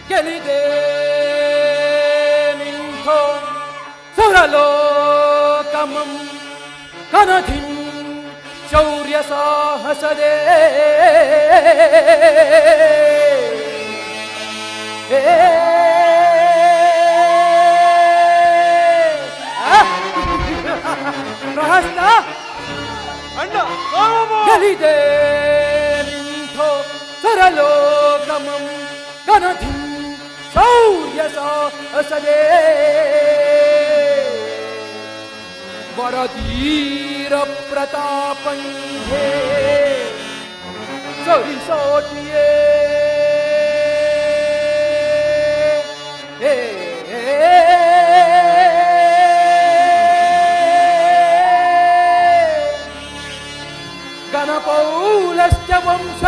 ಗೆಲಿದೆ ನಿಂಥೋ ಸುರಲೋಕಮಂ ಕನಧಿಂ ಶೌರ್ಯ ಸಾಹಸದೇ ಪ್ರಹಸ್ತ ಅಣ್ಣ ಗೆಲಿದೆ ನಿಂಥೋ ಸುರಲೋಕಮಂ ಕನಧಿಂ ಶೌರ್ಯ ಸಾಹಸದೇ ವರದೀರ ಪ್ರತಾಪಂಧೇ ಸರಿಸೋಟಿಯೇ ಗಣಪೌಲಶ್ಚ ವಂಶ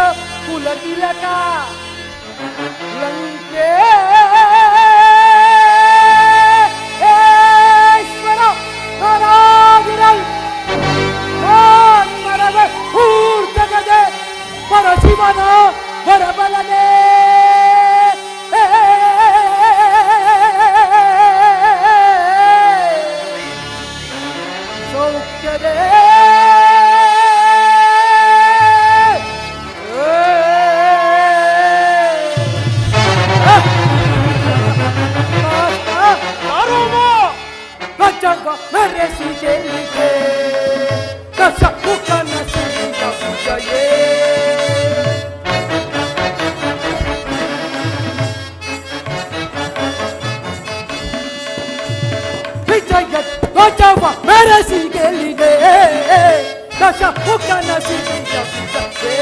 ಕುಲತಿಲಕ ಲಂಕೇ ಪರಶಿವನ ಹೊರಬಲನೆ ಸೌಖ್ಯದೇ ಮೆರೆಸಿ ಗೆಲ್ಲಿಗೆ ದಶ ಮುಖನ ಸಿಂಗ ವಿಜಯೇ ವಿಜಯ ಧ್ವಜವ ಮೆರೆಸಿ ಗೆಲ್ಲಿಗೆ ದಶ ಮುಖನ ಸಿಂಗ ವಿಜಯೇ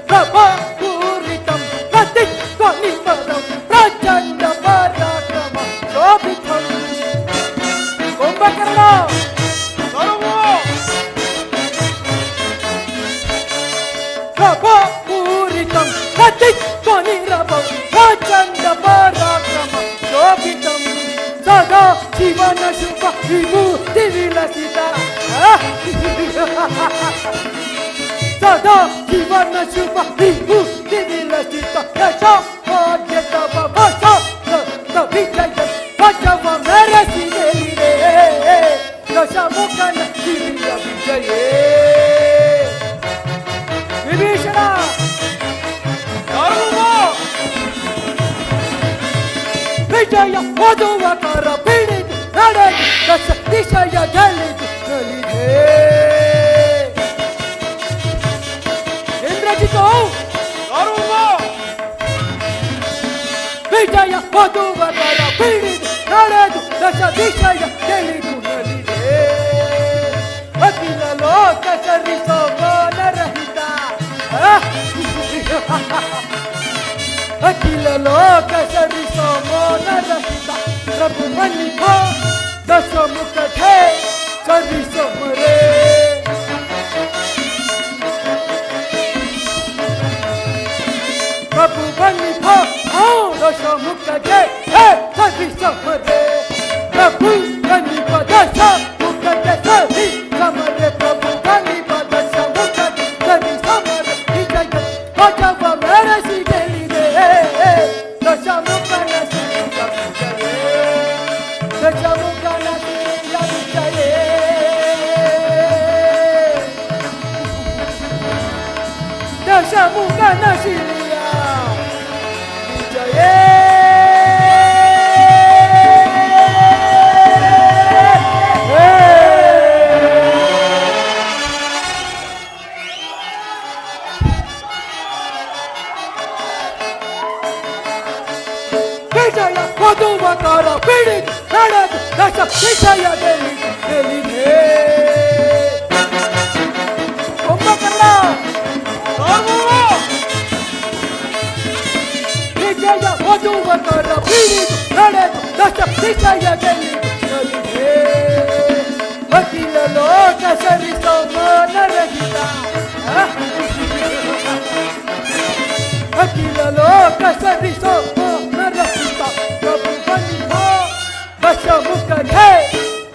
ಪ್ರಭಾಪೂರಿತಂ ಪ್ರತಿಧ್ವನಿಪದಂ ಪ್ರಚಂಡ ಪರಾಕ್ರಮ ಶೋಭಿತಂ ಕುಂಭಕರ್ಣ ಪ್ರಭಾಪೂರಿತಂ ಪ್ರತಿಧ್ವನಿರವಂ ಪ್ರಚಂಡ ಪರಾಕ್ರಮ ಶೋಭಿತಂ ಸದಾ ಶಿವನ ಶುಭ ವಿಭೂತಿ ವಿಲಸಿತ ಸದಾ ಶಿವನ ಶುಭ ವಿಭೂತಿ ವಿಲಸಿತ ಯಶ ಭಾಗ್ಯತವ ವಶ ವಿಜಯ ವಶವ ಮೆರೆಸಿ ಗೆಲ್ಲಿದೆ ದಶ ಮುಖನ ಸಿರಿಯ ವಿಜಯೇ ವಿಭೀಷಣ ವಿಜಯ ಓದುವ ಕರ ಬಿಡಿದು ನಡೆದು ದಶ ದಿಶಯ ಗೆಲ್ಲಿದು ಗೆಲ್ಲಿದೆ ಇಂದ್ರಜಿತು ವಿಜಯ ಓದುವ ಕರ ಬಿಡಿದು ನಡೆದು ದಶ ದಿಶಯ ಗೆಲ್ಲಿದು ಗೆಲ್ಲಿದೆ ಅಖಿಲ ಲೋಕ ಸರಿಸೋ ಗೋಲರಹಿತ ಅಖಿಲ ಲೋಕ ಸರಿಸೋ ಮೋನರಹಿತ ಪ್ರಭು ಮನಿಭ ದಶ ಮುಖ ಧೇ ಸರಿಸೋ ಮರೆ ಪ್ರಭು ಮನಿಭ ದಶ ಮುಖ ಧೇ ಸರಿಸೋ ಮರೆ ಪ್ರಭು ಮನಿಭ ದಶ ಮುಖ ಧೇ ಸರಿಸೋ ಮರೆ ಪ್ರಭು ಮನಿಭ ದಶ ಮುಖ ಧೇ ಸರಿಸೋ ಮರೆ ವಿಜಯ ಧ್ವಜವ ಮೆರೆಸಿ ಗೆಲ್ಲಿದೆ ದಶ ಮುಖನ ಸಿಂಗ ವಿಜಯೇ ದಶ ಮುಖನ ಸಿಂಗ ವಿಜಯೇ ದಶ ಮುಖನ ಸಿರಿಯ ವಿಜಯೇ ವಿಜಯ ಓದುವ ಕರ ಬಿಡಿದು ನಡೆದು ದಶ ವಿಜಯ ಗೆಲ್ಲಿದೆ ಕುಂಭಕರ್ಣ ವಿಜಯ ಓದುವ ಕರ ಬಿಡಿದು ನಡೆದು ದಶ ವಿಜಯ ಗೆಲ್ಲಿದೆ ಅಖಿಲ ಲೋಕ ಸರಿಸೋ ಮನರಹಿತ ಅಖಿಲ ಲೋಕ ಸರಿಸೋ ಮನರಹಿತ ಪ್ರಭು ಬನಿಭ ದಶ ಮುಖ ಧೇ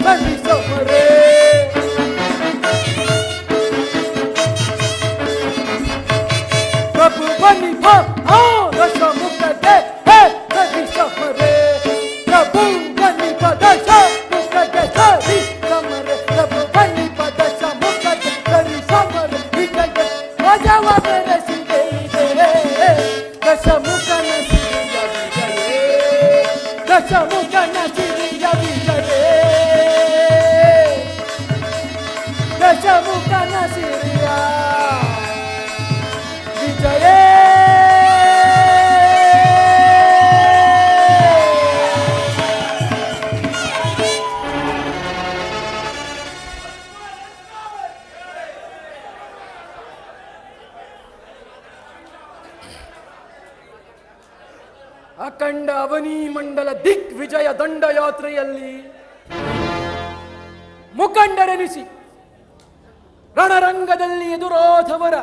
ಸರಿಸೋ ಮರೆ ಪ್ರಭು ಬನಿಭ ದಶ ಮುಖ ಧೇ ದಶಮುಖನ ಸಿರಿಯ ವಿಜಯೇ ದಶಮುಖನ ಸಿರಿಯ ವಿಜಯೇ ದಶಮುಖನ ಸಿರಿಯ ವಿಜಯೇ ಅಖಂಡ ಅವನಿ ಮಂಡಲ ದಿಕ್ ವಿಜಯ ದಂಡಯಾತ್ರೆಯಲ್ಲಿ ಮುಖಂಡರೆನಿಸಿ ರಣರಂಗದಲ್ಲಿ ಎದುರಾದವರ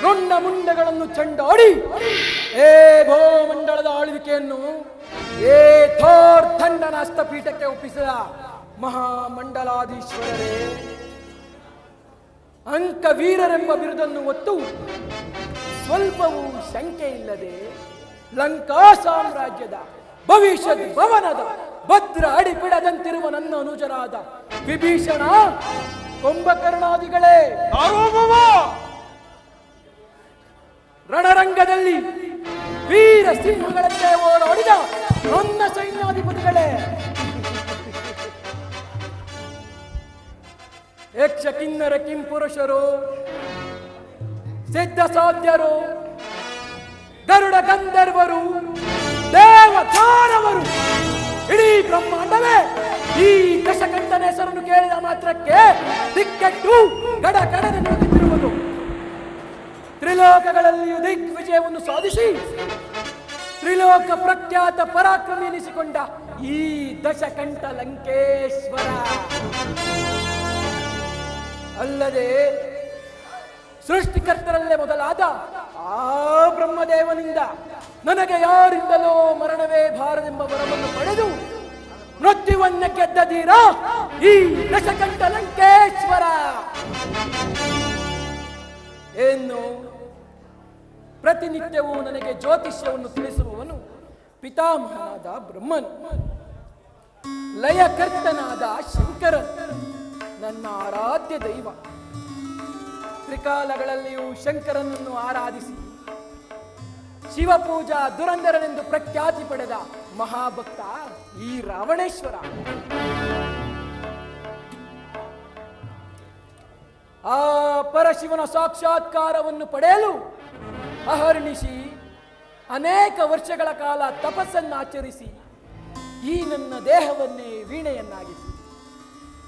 ರೊಂಡ ಮುಂಡಗಳನ್ನು ಚೆಂಡಾಡಿ ಏ ಭೂಮಂಡಲದ ಆಳ್ವಿಕೆಯನ್ನು ಏ ಥೋರ್ ಥಂಡನ ಹಸ್ತಪೀಠಕ್ಕೆ ಒಪ್ಪಿಸಿದ ಮಹಾಮಂಡಲಾಧೀಶ್ವರರೇ, ಅಂಕವೀರರೆಂಬ ಬಿರುದನ್ನು ಹೊತ್ತು ಸ್ವಲ್ಪವೂ ಶಂಕೆ ಇಲ್ಲದೆ ಲಂಕಾ ಸಾಮ್ರಾಜ್ಯದ ಭವಿಷ್ಯದ ಭವನದ ಭದ್ರ ಅಡಿಪಿಡದಂತಿರುವ ನನ್ನ ಅನುಜರಾದ ವಿಭೀಷಣ ಕುಂಭಕರ್ಣಾದಿಗಳೇ, ರಣರಂಗದಲ್ಲಿ ವೀರ ಸಿಂಹಗಳಂತೆ ಓಡಾಡಿದ ನನ್ನ ಸೈನ್ಯಾಧಿಪತಿಗಳೇ, ಯಕ್ಷ ಕಿನ್ನರ ಕಿಂಪುರುಷರು, ಸಿದ್ಧ ಸಾಧ್ಯರು, ಗರುಡ ಗಂಧರ್ವರು, ದೇವತಾರವರು, ಇಡೀ ಬ್ರಹ್ಮಾಂಡವೇ ಈ ದಶಕಂಠನ ಹೆಸರನ್ನು ಕೇಳಿದ ಮಾತ್ರಕ್ಕೆ ದಿಕ್ಕೆಟ್ಟು ಗಡಗಡನೆ ನಿಂತಿರುವುದು. ತ್ರಿಲೋಕಗಳಲ್ಲಿಯೂ ದಿಗ್ವಿಜಯವನ್ನು ಸಾಧಿಸಿ ತ್ರಿಲೋಕ ಪ್ರಖ್ಯಾತ ಪರಾಕ್ರಮಿ ಎನಿಸಿಕೊಂಡ ಈ ದಶಕಂಠ ಲಂಕೇಶ್ವರ ಅಲ್ಲದೆ ಸೃಷ್ಟಿಕರ್ತರಲ್ಲೇ ಮೊದಲಾದ ಆ ಬ್ರಹ್ಮದೇವನಿಂದ ನನಗೆ ಯಾರಿಂದಲೋ ಮರಣವೇ ಬಾರದೆಂಬ ವರವನ್ನು ಪಡೆದು ಮೃತ್ಯುವನ್ನ ಗೆದ್ದದೀರ ಈ ದಶಕಂಠ ಲಂಕೇಶ್ವರ ಏನು ಪ್ರತಿನಿತ್ಯವೂ ನನಗೆ ಜ್ಯೋತಿಷ್ಯವನ್ನು ತಿಳಿಸುವವನು ಪಿತಾಮಹನಾದ ಬ್ರಹ್ಮನ್, ಲಯಕರ್ತನಾದ ಶಂಕರ ನನ್ನ ಆರಾಧ್ಯ ದೈವ. ತ್ರಿಕಾಲಗಳಲ್ಲಿಯೂ ಶಂಕರನನ್ನು ಆರಾಧಿಸಿ ಶಿವಪೂಜಾ ದುರಂಧರನೆಂದು ಪ್ರಖ್ಯಾತಿ ಪಡೆದ ಮಹಾಭಕ್ತ ಈ ರಾವಣೇಶ್ವರ. ಆ ಪರಶಿವನ ಸಾಕ್ಷಾತ್ಕಾರವನ್ನು ಪಡೆಯಲು ಅಹರ್ನಿಶಿ ಅನೇಕ ವರ್ಷಗಳ ಕಾಲ ತಪಸ್ಸನ್ನಾಚರಿಸಿ ಈ ನನ್ನ ದೇಹವನ್ನೇ ವೀಣೆಯನ್ನಾಗಿಸಿ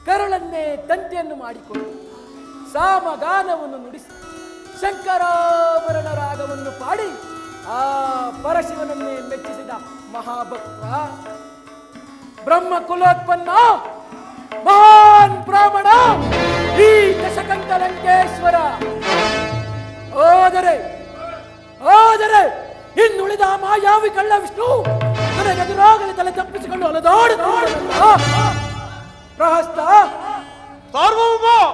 ಕರಳನ್ನೇ ತಂತಿಯನ್ನು ಮಾಡಿಕೊಂಡು ಸಾಮಗಾನವನ್ನು ನುಡಿಸಿ ಶಂಕರಾಭರಣ ರಾಗವನ್ನು ಪಾಡಿ ಆ ಪರಶಿವನನ್ನೇ ಮೆಚ್ಚಿಸಿದ ಮಹಾಭಕ್ತ ಬ್ರಹ್ಮ ಕುಲೋತ್ಪನ್ನ ಮಹಾನ್ ಬ್ರಾಹ್ಮಣ ಈ ದಶಕಂಠ ಲಂಕೇಶ್ವರ. ಆದರೆ ಇನ್ನುಳಿದ ಮಾಯಾವಿ ಕಳ್ಳ ವಿಷ್ಣು ನನಗೆ ಎದುರಾಗಲಿ ತಲೆ ತಪ್ಪಿಸಿಕೊಂಡು ಪ್ರಹಸ್ತ,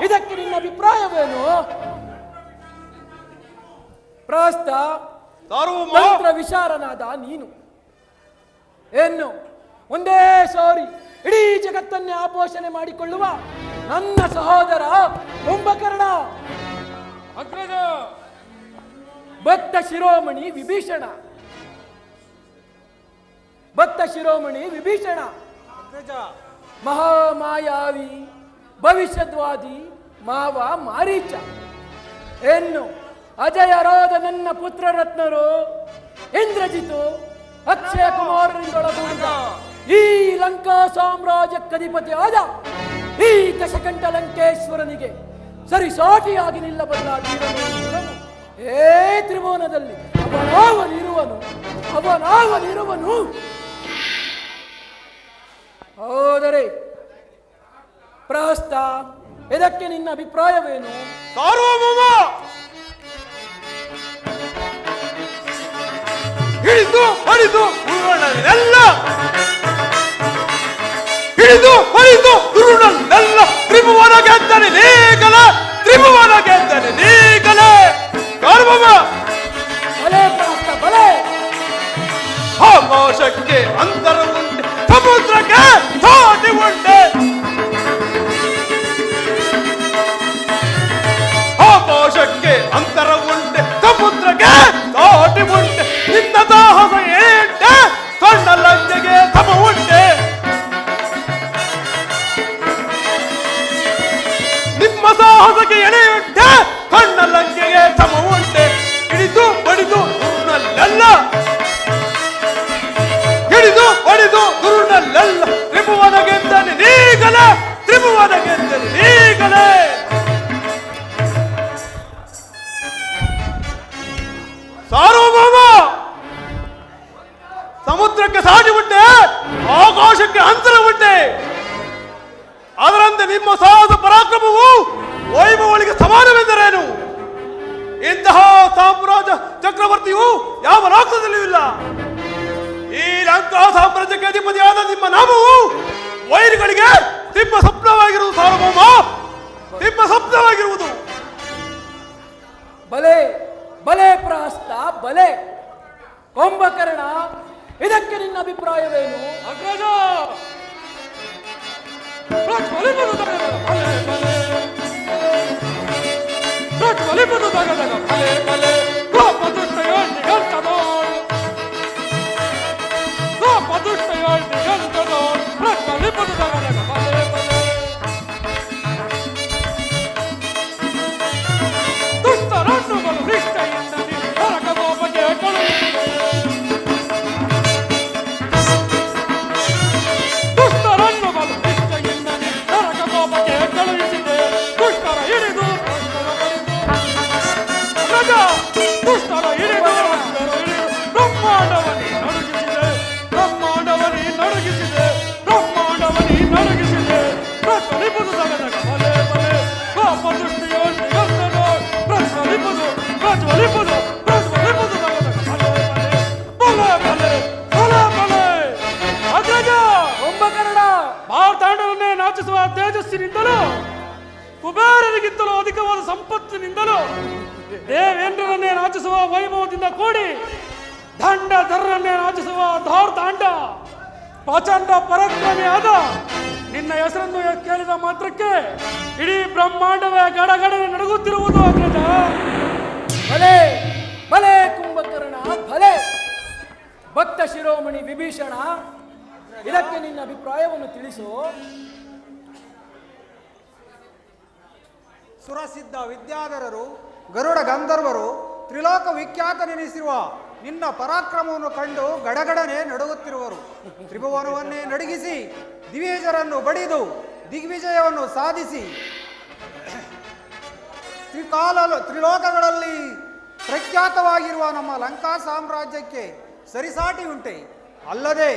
ಇದಕ್ಕೆ ನಿನ್ನ ಅಭಿಪ್ರಾಯವೇನು? ಪ್ರಹಸ್ತ, ತಂತ್ರ ವಿಶಾರನಾದ ನೀನು ಏನು ಒಂದೇ ಸಾರಿ ಇಡೀ ಜಗತ್ತನ್ನೇ ಆಪೋಷಣೆ ಮಾಡಿಕೊಳ್ಳುವ ನನ್ನ ಸಹೋದರ ಕುಂಭಕರ್ಣ, ಭಕ್ತ ಶಿರೋಮಣಿ ವಿಭೀಷಣ, ಮಹಾಮಾಯಾವಿ ಭವಿಷ್ಯದ್ವಾದಿ ಮಾವ ಮಾರೀಚ, ಏನು ಅಜಯರಾದ ನನ್ನ ಪುತ್ರ ರತ್ನರು ಇಂದ್ರಜಿತು ಅಕ್ಷಯ ಕುಮಾರರಿಂದೊಳಗೊಂಡ ಈ ಲಂಕಾ ಸಾಮ್ರಾಜ್ಯಕ್ಕಧಿಪತಿಯಾದ ಈ ದಶಕಂಠ ಲಂಕೇಶ್ವರನಿಗೆ ಸರಿಸಾಟಿಯಾಗಿ ನಿಲ್ಲಬಲ್ಲ ಏ ತ್ರಿಭುವನದಲ್ಲಿ ಅವನಾವನಿರುವನು. ಹೋದರೆ ಪ್ರಹಸ್ತ, ಇದಕ್ಕೆ ನಿನ್ನ ಅಭಿಪ್ರಾಯವೇನು? ಹಿಡಿದು ಹರಿದು ದುರುಣನೆಲ್ಲ ತ್ರಿಭುವನ ಗೆದ್ದನೆ ನೀಗಲ ಕಾರ್ಮವ ಆಕಾಶಕ್ಕೆ ಅಂತರ ಉಂಟೆ, ಸಮುದ್ರಕ್ಕೆ ದಾಟಿ ಉಂಟೆ, ಆಕಾಶಕ್ಕೆ ಅಂತರ ಉಂಟೆ, ಸಮುದ್ರಕ್ಕೆ ದಾಟಿ ಉಂಟೆ, ನಿನ್ನ ಹೇಳಿದ್ದೆ. ಅದರಂತೆ ನಿಮ್ಮ ಸಾಹಸ ಪರಾಕ್ರಮವು ವೈಭವಳಿಗೆ ಸಮಾನವೆಂದರೇನು? ಇಂತಹ ಸಾಮ್ರಾಜ್ಯ ಚಕ್ರವರ್ತಿಯು ಯಾವ ರಾಷ್ಟ್ರದಲ್ಲಿಯೂ ಇಲ್ಲ. ಈ ಲಂಕಾ ಸಾಮ್ರಾಜ್ಯಕ್ಕೆ ಅಧಿಪತಿಯಾದ ನಿಮ್ಮ ನಾಮವು ವೈರಿಗಳಿಗೆ ನಿಮ್ಮ ಸ್ವಪ್ನವಾಗಿರುವುದು ಸಾರ್ವಭೌಮ, ನಿಮ್ಮ ಸ್ವಪ್ನವಾಗಿರುವುದು. ಬಲೆ ಬಲೆ ಪ್ರಾಸ್ತ ಬಲೆ. ಕುಂಭಕರ್ಣ, ಇದಕ್ಕೆ ನಿನ್ನ ಅಭಿಪ್ರಾಯವೇನು? ಅಗ್ರಜ ಪ್ರಜ್ವಲಿಪುದು ದಗದಗ ಭಲೆ ಭಲೆ, ಪ್ರಜ್ವಲಿಪುದು ದಗದಗ ಭಲೆ ಭಲೆ, ಕೋಪದುಷ್ಟಯೋಳ್ ನಿಗಂತದೋಳ್, ಕೋಪದುಷ್ಟಯೋಳ್ ನಿಗಂತದೋಳ್, ಪ್ರಜ್ವಲಿಪುದು ದಗದಗ ಭಲೆ ಭಲೆ. ದುಷ್ಟರನ್ನು ಬಲು ನಿಷ್ಠೆಯಿಂದ ನರಕ ಕೋಪಕ್ಕೆ ಕಳುಹಿಸಿದೆ. ದುಷ್ಟರನ್ನು ಬಲು ನಿಷ್ಠೆಯಿಂದ ನರಕ ಕೋಪಕ್ಕೆ ಕಳುಹಿಸಿದೆ. ದುಷ್ಟರ ಹಿಡಿದು ರಜ, ದುಷ್ಟರ ಹಿಡಿದು ಬ್ರಹ್ಮಾಂಡವನಿ ನಡುಗಿಸಿದೆ, ಬ್ರಹ್ಮಾಂಡವನಿ ನಡುಗಿಸಿದೆ, ಬ್ರಹ್ಮಾಂಡವನಿ ನಡುಗಿಸಿದೆ. ಪ್ರಜ್ವಲಿಪುದು ದಗದಗ ಭಲೆ ಭಲೆ, ಕೋಪ ದೃಷ್ಟಿಯೋ ನಿಗಂತನೋ, ಪ್ರಜ್ವಲಿಪುದು ಪ್ರಜ್ವಲಿಪುದು ಪ್ರಜ್ವಲಿಪುದು ದಗದಗ ಭಲೆ ಭಲೆ, ಭಲೆ ಭಲೆ ಭಲೆ ಭಲೆ. ಅಗ್ರಜ ಕುಂಭಕರ್ಣ, ಮಾರ್ತಾಂಡವನ್ನೇ ನಾಚಿಸುವ ತೇಜಸ್ಸಿನಿಂದಲೂ, ಕುಬೇರನಿಗಿಂತಲೂ ಅಧಿಕವಾದ ಸಂಪತ್ತಿನಿಂದಲೂ, ದೇವೇಂದ್ರನನ್ನೇ ನಾಚಿಸುವ ವೈಭವದಿಂದ ಕೂಡಿ ದಂಡಧರನ್ನೇ ನಾಚಿಸುವ ಧಾರ್ತಾಂಡ, ಪ್ರಚಂಡ ಪರಾಕ್ರಮಿಯಾದ ನಿನ್ನ ಹೆಸರನ್ನು ಕೇಳಿದ ಮಾತ್ರಕ್ಕೆ ಇಡೀ ಬ್ರಹ್ಮಾಂಡವೇ ಗಡಗಡನೆ ನಡುಗುತ್ತಿರುವುದು. ಅಗ್ರಜ ಬಲೆ ಬಲೆ ಕುಂಭಕರ್ಣ ಬಲೆ. ಭಕ್ತ ಶಿರೋಮಣಿ ವಿಭೀಷಣ, ಇದಕ್ಕೆ ನಿನ್ನ ಅಭಿಪ್ರಾಯವನ್ನು ತಿಳಿಸು. ಸುರಸಿದ್ಧ ವಿದ್ಯಾಧರರು, ಗರುಡ ಗಂಧರ್ವರು, ತ್ರಿಲೋಕ ವಿಖ್ಯಾತನೆನಿಸಿರುವ ನಿನ್ನ ಪರಾಕ್ರಮವನ್ನು ಕಂಡು ಗಡಗಡನೆ ನಡುಗುತ್ತಿರುವರು. ತ್ರಿಭುವನವನ್ನೇ ನಡುಗಿಸಿ ದಿವಿಜರನ್ನು ಬಡಿದು ದಿಗ್ವಿಜಯವನ್ನು ಸಾಧಿಸಿ ತ್ರಿಲೋಕಗಳಲ್ಲಿ ಪ್ರಖ್ಯಾತವಾಗಿರುವ ನಮ್ಮ ಲಂಕಾ ಸಾಮ್ರಾಜ್ಯಕ್ಕೆ ಸರಿಸಾಟಿ ಉಂಟೆ. ಅಲ್ಲದೆ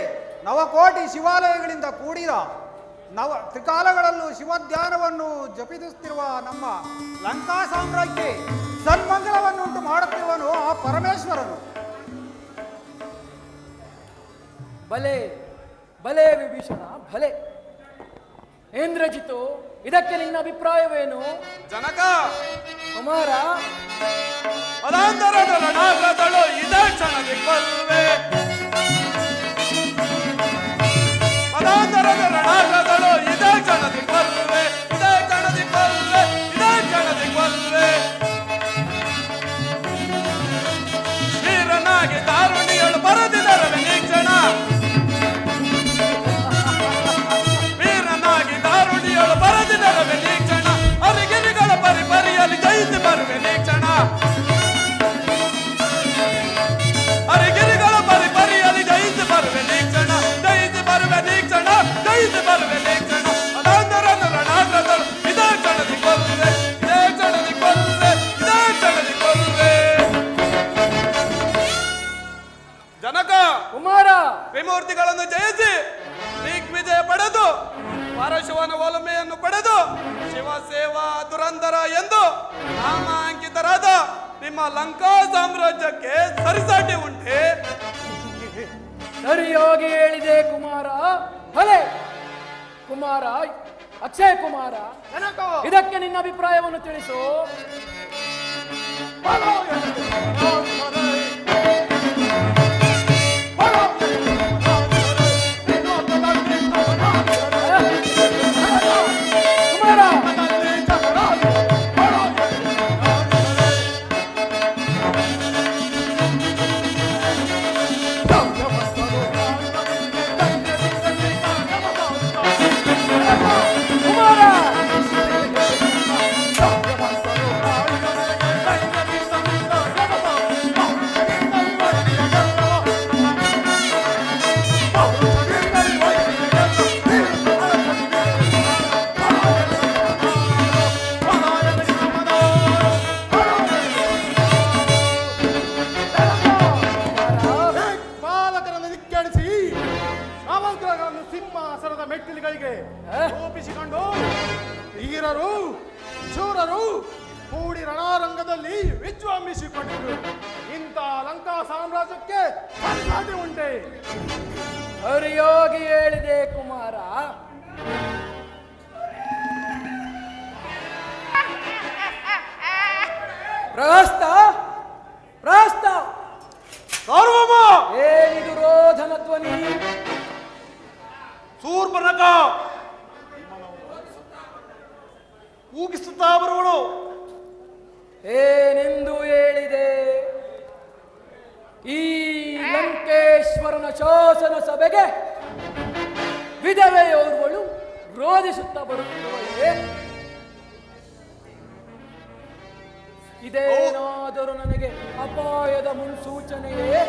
ನವಕೋಟಿ ಶಿವಾಲಯಗಳಿಂದ ಕೂಡಿದ ತ್ರಿಕಾಲಗಳಲ್ಲೂ ಶಿವಧ್ಯಾನವನ್ನು ಜಪಿಸುತ್ತಿರುವ ನಮ್ಮ ಲಂಕಾ ಸಾಮ್ರಾಜ್ಯಕ್ಕೆ ಸನ್ಮಂಗಲವನ್ನುಂಟು ಮಾಡುತ್ತಿರುವನು ಆ ಪರಮೇಶ್ವರನು. ಬಲೆ ಬಲೆ ವಿಭೀಷಣ ಬಲೆ. ಇಂದ್ರಜಿತು, ಇದಕ್ಕೆ ನಿನ್ನ ಅಭಿಪ್ರಾಯವೇನು? ಜನಕ, ಕುಮಾರ, ಅದಾಂತರದ ರಣಾಂಗಣಗಳು ಇದೇ ಕ್ಷಣದಿ ಕೊಲ್ವೆ, ಅದಾಂತರದ ರಣಾಂಗಣಗಳು ಇದೇ ಕ್ಷಣದಿ ಕೊಲ್ವೆ, ಇದೇ ಕ್ಷಣದಿ ಕೊಲ್ವೆ, ಇದೇ ಕ್ಷಣದಿ ಕೊಲ್ವೆ. ವೀರನಾಗಿ ದಾರುಣಿಗಳು ಬರದಿದರವೆ ನೀಕ್ಷಣ, ವೀರನಾಗಿ ದಾರುಣಿಗಳು ಬರದಿದರವೆ ನೀಕ್ಷಣ, ಅರಿಗಿರಿಗಳ ಪರಿಪರಿಯಲ್ಲಿ ಜಯಿಸಿ ಬರುವೆ ನೀಕ್ಷಣ, ಅರಿಗಿರಿಗಳ ಪರಿಪರಿಯಲ್ಲಿ ಜಯಿಸಿ ಬರುವೆ ನೀಕ್ಷಣ, ಜಯಿಸಿ ಬರುವೆ ನೀಕ್ಷಣ, ಜಯಿಸಿ ಬರುವೆ ನೀಕ್ಷಣ. ಅದಾಂತರನ್ನು ರಣಾಂಗಣಗಳು ಇದೇ ಕ್ಷಣದಿ ಕೊಲ್ವೆ, ಇದೇ ಕ್ಷಣದಿ ಕೊಲ್ವೆ, ಇದೇ ಕ್ಷಣದಿ ಕೊಲ್ವೆ. ಜನಕ, ಕುಮಾರ, ತ್ರಿಮೂರ್ತಿಗಳನ್ನು ಜಯಿಸಿ ದಿಗ್ವಿಜಯ ಪಡೆದು ಪರಶುವನ ಒಲಮೆಯನ್ನು ಪಡೆದು ಶಿವಸೇವಾ ದುರಂಧರ ಎಂದು ನಾಮಾಂಕಿತರಾದ ನಿಮ್ಮ ಲಂಕಾ ಸಾಮ್ರಾಜ್ಯಕ್ಕೆ ಸರಿಸಾಟಿ ಉಂಟೆ? ಸರಿಯಾಗಿ ಹೇಳಿದೆ ಕುಮಾರ. ಭಲೆ ಕುಮಾರ, ಅಕ್ಷಯ ಕುಮಾರ, ಇದಕ್ಕೆ ನಿನ್ನ ಅಭಿಪ್ರಾಯವನ್ನು ತಿಳಿಸು. ಕುಮಾರ, ಕುಮಾರ, ಮೈಥಿಲಿಗಳಿಗೆ ರೂಪಿಸಿಕೊಂಡು ಧೀರರು ಶೂರರು ಕೂಡಿ ರಣರಂಗದಲ್ಲಿ ವಿಜೃಂಭಿಸಿಕೊಂಡಿರು. ಇಂಥ ಲಂಕಾ ಸಾಮ್ರಾಜ್ಯಕ್ಕೆ ಸಾಧ್ಯ ಉಂಟೆ? ಸರಿಯಾಗಿ ಹೇಳಿದೆ ಕುಮಾರ. ಪ್ರಸ್ತ ಪ್ರಸ್ತ ಸಾರ್ವಭೌಮ ಏನಿದು ರೋಧನ ಧ್ವನಿ? ಶೂರ್ಪನಖ ಕೂಗಿಸುತ್ತಾ ಬರುವಳು. ಏನೆಂದು ಹೇಳಿದೆ? ಈ ಲಂಕೇಶ್ವರನ ಶಾಸನ ಸಭೆಗೆ ವಿಧವೆಯೋರ್ವಳು ರೋಧಿಸುತ್ತಾ ಬರುತ್ತಿರುವಳೆ. ಇದೇನಾದರೂ ನನಗೆ ಅಪಾಯದ ಮುನ್ಸೂಚನೆಯೇ?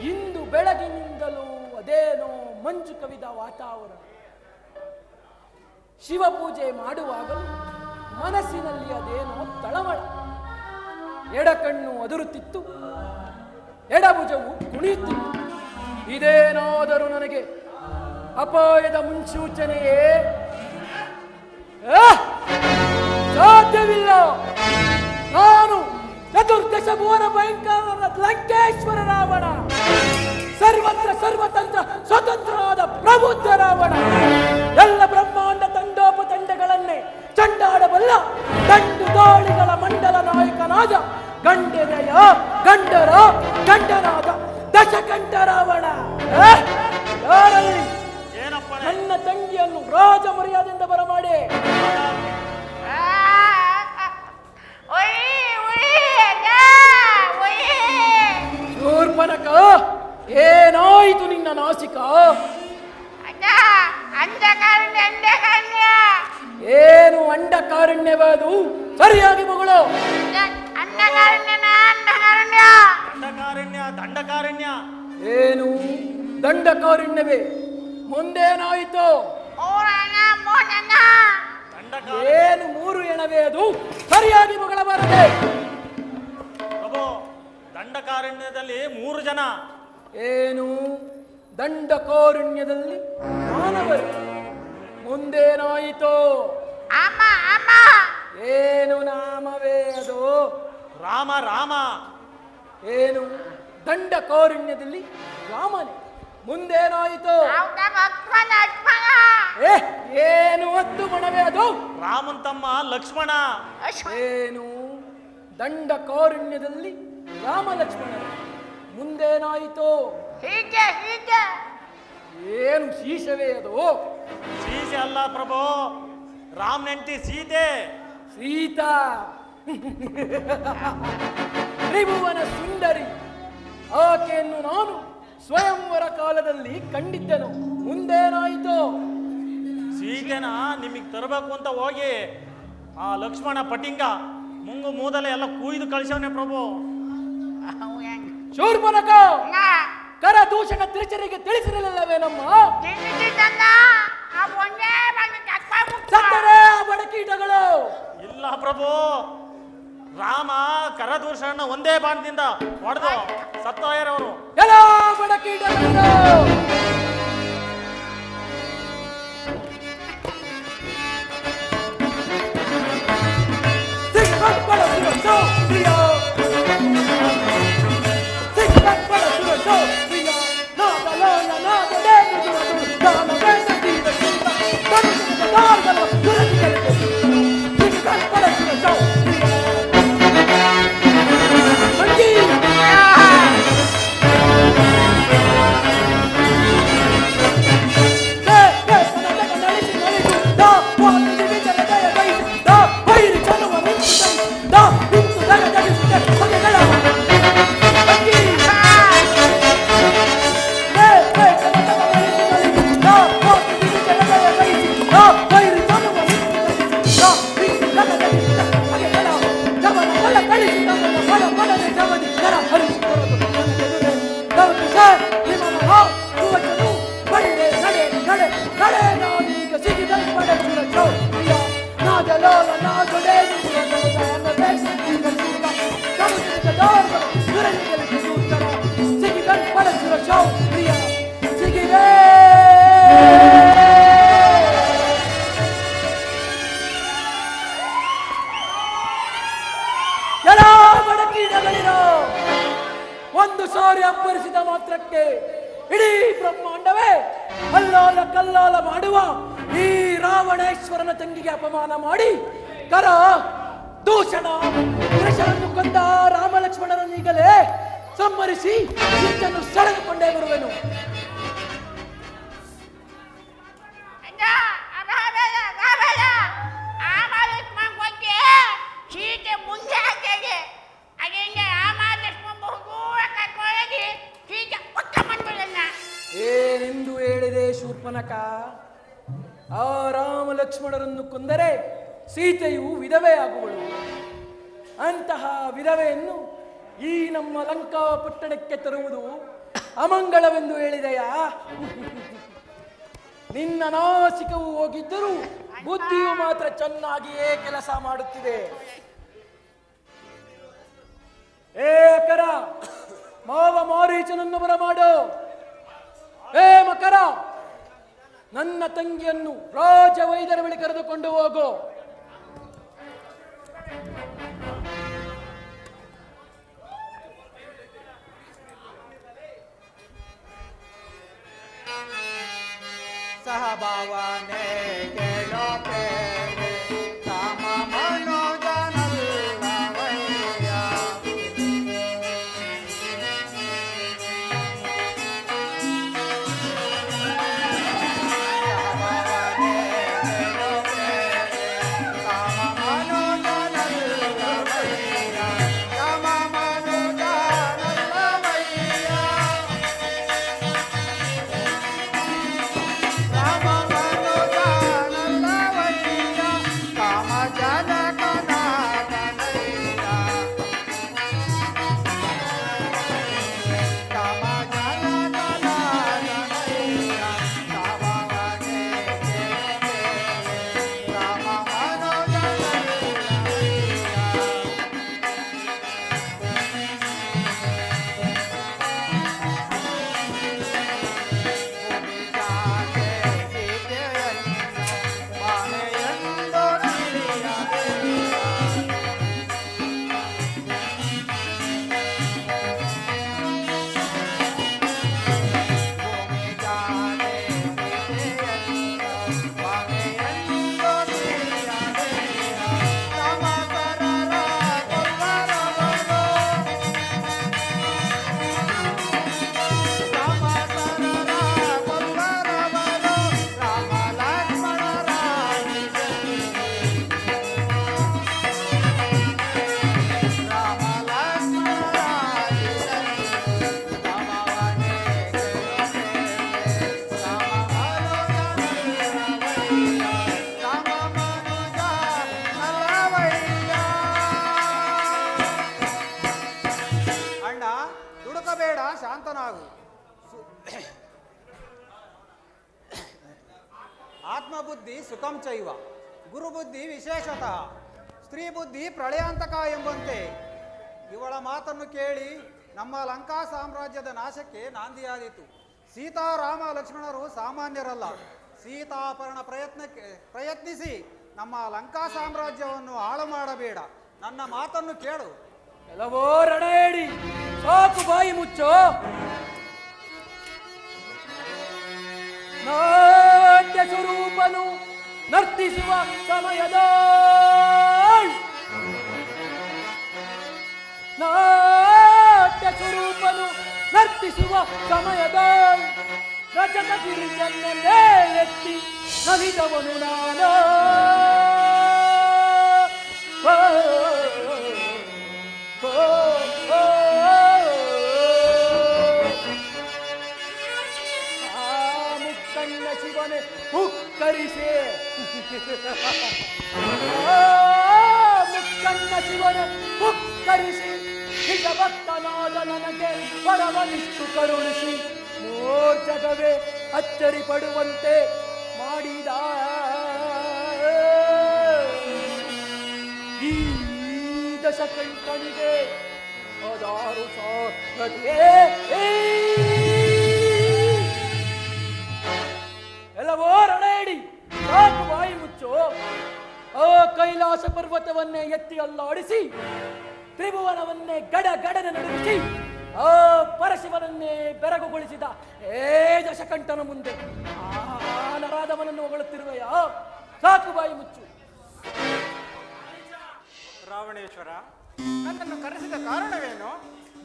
ಇಂದು ಬೆಳಗಿನಿಂದಲೂ ಅದೇನೋ ಮಂಜು ಕವಿದ ವಾತಾವರಣ. ಶಿವಪೂಜೆ ಮಾಡುವಾಗಲೂ ಮನಸ್ಸಿನಲ್ಲಿ ಅದೇನೋ ತಳಮಳ. ಎಡಕಣ್ಣು ಅದರುತ್ತಿತ್ತು, ಎಡಭುಜವು ಕುಣಿಯುತ್ತಿತ್ತು. ಇದೇನಾದರೂ ನನಗೆ ಅಪಾಯದ ಮುನ್ಸೂಚನೆಯೇ? ಸಾಧ್ಯವಿಲ್ಲ. ನಾನು ಚತುರ್ದಶ ಭುವನ ಭಯಂಕರ ಲಂಕೇಶ್ವರ ರಾವಣ, ಸರ್ವತ್ರ ಸರ್ವತಂತ್ರ ಸ್ವತಂತ್ರವಾದ ಪ್ರಬುದ್ಧ ರಾವಣ, ಎಲ್ಲ ಬ್ರಹ್ಮಾಂಡ ತಂಡೋಪತಂಡಗಳನ್ನೇ ಚಂಡಾಡಬಲ್ಲ ದಂಡು ದಾಳಿಗಳ ಮಂಡಲ ನಾಯಕನಾದ ಗಂಡೆದೆಯ ಗಂಡರ ಗಂಡನಾದ ದಶಕಂಠ ರಾವಣ. ಯಾರಲ್ಲಿ ನನ್ನ ತಂಗಿಯನ್ನು ರಾಜ ಮರ್ಯಾದೆಯಿಂದ ಬರಮಾಡಿ. ಶೂರ್ಪನಖ, ಏನಾಯಿತು ನಿನ್ನ ನಾಸಿಕ? ಏನು ಅಂಡಕಾರಣ್ಯವಾದು? ಸರಿಯಾಗಿ ಮಗಳು. ದಂಡಕಾರಣ್ಯ ಏನು ದಂಡಕಾರಣ್ಯವೇ? ಮುಂದೇನಾಯಿತು? ಏನು ಮೂರು ಎಣವೇ ಅದು? ಸರಿಯಾಗಿ ಮಗಳ ಬರದೆ. ಪ್ರಭು, ದಂಡಕಾರಣ್ಯದಲ್ಲಿ 3 ಜನ. ಏನು ದಂಡಕಾರಣ್ಯದಲ್ಲಿ ಮಾನವರು? ಮುಂದೇನಾಯಿತು? ಏನು ನಾಮವೇ ಅದು? ರಾಮ ರಾಮ. ಏನು ದಂಡಕಾರಣ್ಯದಲ್ಲಿ ರಾಮನೇ? ಮುಂದೇನಾಯಿತು? ಏನು ಹೊತ್ತು ಮಣವೇ ಅದು? ರಾಮನ್ ತಮ್ಮ ಲಕ್ಷ್ಮಣ. ಏನು ದಂಡಕಾರಣ್ಯದಲ್ಲಿ ರಾಮ ಲಕ್ಷ್ಮಣ? ಮುಂದೇನಾಯಿತು? ಏನು ಶೀಶವೇ ಅದು? ಸೀತೆ ಅಲ್ಲ ಪ್ರಭು, ರಾಮ್ ಹೆಂಡತಿ ಸೀತೆ. ಸೀತಾ ತ್ರಿಭುವನ ಸುಂದರಿ. ಆಕೆಯನ್ನು ನಾನು ಸ್ವಯಂವರ ಕಾಲದಲ್ಲಿ ಕಂಡಿದ್ದೆನು. ಮುಂದೇನಾಯಿತು? ಸೀತೆನ ನಿಮಗೆ ತರಬೇಕು ಅಂತ ಹೋಗಿ ಆ ಲಕ್ಷ್ಮಣ ಪಟಿಂಗ ಮುಂಗು ಮೂದಲೆ ಎಲ್ಲ ಕೂಯ್ದು ಕಳಿಸವನೆ ಪ್ರಭು. ಶೂರ್ಪನಖ, ಕರ ದೂಷಣ ತಿರುಚರಿಗೆ ತಿಳಿಸಿರಲಿಲ್ಲವೇನಮ್ಮ? ಸತ್ತರೆ ಆ ಬಡಕೀಟಗಳು. ಇಲ್ಲ ಪ್ರಭು, ರಾಮ ಕರದೂಷಣ ಒಂದೇ ಬಾಣದಿಂದ ಹೊಡೆದು ಸತ್ತೋಯರವರು. ಎಲ್ಲ ಬಡಕೀಟಗಳು. ಒಂದು ಸಾರಿ ಅಪ್ಪರಿಸಿದ ಮಾತ್ರಕ್ಕೆ ಇಡೀ ಬ್ರಹ್ಮಾಂಡವೇ ಅಲ್ಲೋಲ ಕಲ್ಲೋಲ ಮಾಡುವ ಈ ರಾವಣೇಶ್ವರನ ತಂಗಿಗೆ ಅಪಮಾನ ಮಾಡಿ ಕರ ದೂಷಣ ಕೃಷ್ಣನನ್ನು ಕೊಂದ ರಾಮ ಲಕ್ಷ್ಮಣರನ್ನೀಗಲೇ ಸಂಹರಿಸಿ ಸೀತೆಯನ್ನು ಸೆಳೆದುಕೊಂಡೇ ಬರುವೆನು. ಏನೆಂದು ಹೇಳಿದೆ ಶೂರ್ಪನಖ? ಆ ರಾಮ ಲಕ್ಷ್ಮಣರನ್ನು ಕೊಂದರೆ ಸೀತೆಯು ವಿಧವೆಯಾಗುವಳು. ಅಂತಹ ವಿಧವೆಯನ್ನು ಈ ನಮ್ಮ ಲಂಕಾ ಪಟ್ಟಣಕ್ಕೆ ತರುವುದು ಅಮಂಗಳವೆಂದು ಹೇಳಿದೆಯಾ? ನಿನ್ನ ನಾಸಿಕವು ಹೋಗಿದ್ದರೂ ಬುದ್ಧಿಯು ಮಾತ್ರ ಚೆನ್ನಾಗಿಯೇ ಕೆಲಸ ಮಾಡುತ್ತಿದೆ. ಕರ ಮಾವ ಮಾರೀಚನನ್ನು ಬರಮಾಡು. ಮಕರ, ನನ್ನ ತಂಗಿಯನ್ನು ರಾಜ ವೈದ್ಯರ ಬಳಿ ಕರೆದುಕೊಂಡು ಹೋಗು. ಸಹಭಾವನೆ ಕೇಳೋ ಪ್ರೇಮೆ ರಾಮ ಮನೋಜನಲ್ಲವಯ್ಯ. ಸಹಭಾವನೆ ಕೇಳೋ ಪ್ರೇಮೆ ರಾಮ ಮನೋಜನಲ್ಲವಯ್ಯ. ರಾಮ ಮನೋಜನಲ್ಲವಯ್ಯ. ರಾಮ ಮನೋಜನಲ್ಲವಯ್ಯ. ಕಾಮ ಜನಕನಾಥನಯ್ಯ. ಕಾಮ ಜನಕನಾಥನಯ್ಯ. ಸಹಭಾವನೆ ಕೇಳೋ ರಾಮ ಅಣ್ಣ, ದುಡುಕಬೇಡ, ಶಾಂತನಾಗು. ಆತ್ಮಬುದ್ಧಿ ಸುಖಂ ಚೈವ, ಗುರುಬುದ್ಧಿ ವಿಶೇಷತಃ, ಸ್ತ್ರೀ ಬುದ್ಧಿ ಪ್ರಳಯಾಂತಕ ಎಂಬಂತೆ. ಇವಳ ಮಾತನ್ನು ಕೇಳಿ ನಮ್ಮ ಲಂಕಾ ಸಾಮ್ರಾಜ್ಯದ ನಾಶಕ್ಕೆ ನಾಂದಿಯಾದೀತು. ಸೀತಾರಾಮ ಲಕ್ಷ್ಮಣರು ಸಾಮಾನ್ಯರಲ್ಲ. ಸೀತಾಪರಣ ಪ್ರಯತ್ನಿಸಿ ನಮ್ಮ ಲಂಕಾ ಸಾಮ್ರಾಜ್ಯವನ್ನು ಹಾಳು ಮಾಡಬೇಡ. ನನ್ನ ಮಾತನ್ನು ಕೇಳು. ಎಲ್ಲವೋ ರಣೇಡಿ, ಸಾಕು ಬಾಯಿ ಮುಚ್ಚೋ. ನಾಟ್ಯ ಸ್ವರೂಪನು ನರ್ತಿಸುವ ಸಮಯದ ನಾಟ್ಯ ಸ್ವರೂಪನು ನರ್ತಿಸುವ ಸಮಯದ ರಜತ ಗಿರಿಯನ್ನೇ ಎತ್ತಿ ನಲಿದವನು ನಾನು. ಮುಕ್ಕಣ್ಣ ಶಿವನೇ ಮುಕ್ಕರಿಸೆ, ಮುಕ್ಕಣ್ಣ ಶಿವನೇ ಮುಕ್ಕರಿಸಿ ನಿಜ ಭಕ್ತನಾದ ನನಗೆ ವರವನಿಷ್ಟು ಕರುಣಿಸಿ ಮೋರ್ಜಗವೇ ಅಚ್ಚರಿ ಪಡುವಂತೆ ಮಾಡಿದ. ಈ ದಶಕಂಠನಿಗೆ ಅದಾರು ಸಾಧ್ಯತೆ. ಎಲ್ಲವೋ ರಣೇಡಿ, ಸಾಕು ಬಾಯಿ ಮುಚ್ಚು. ಆ ಕೈಲಾಸ ಪರ್ವತವನ್ನೇ ಎತ್ತಿ ಅಲ್ಲಾಡಿಸಿ ತ್ರಿಭುವನವನ್ನೇ ಗಡ ಗಡನೆ ನಡುಗಿಸಿ ಆ ಪರಶಿವನನ್ನೇ ಬೆರಗುಗೊಳಿಸಿದ ಏ ದಶಕಂಠನ ಮುಂದೆ ಆ ನರಾದವನನ್ನು ಹೊಗಳುತ್ತಿರುವೆಯ? ಸಾಕು, ಬಾಯಿ ಮುಚ್ಚು. ರಾವಣೇಶ್ವರ, ನನ್ನನ್ನು ಕರೆಸಿದ ಕಾರಣವೇನು?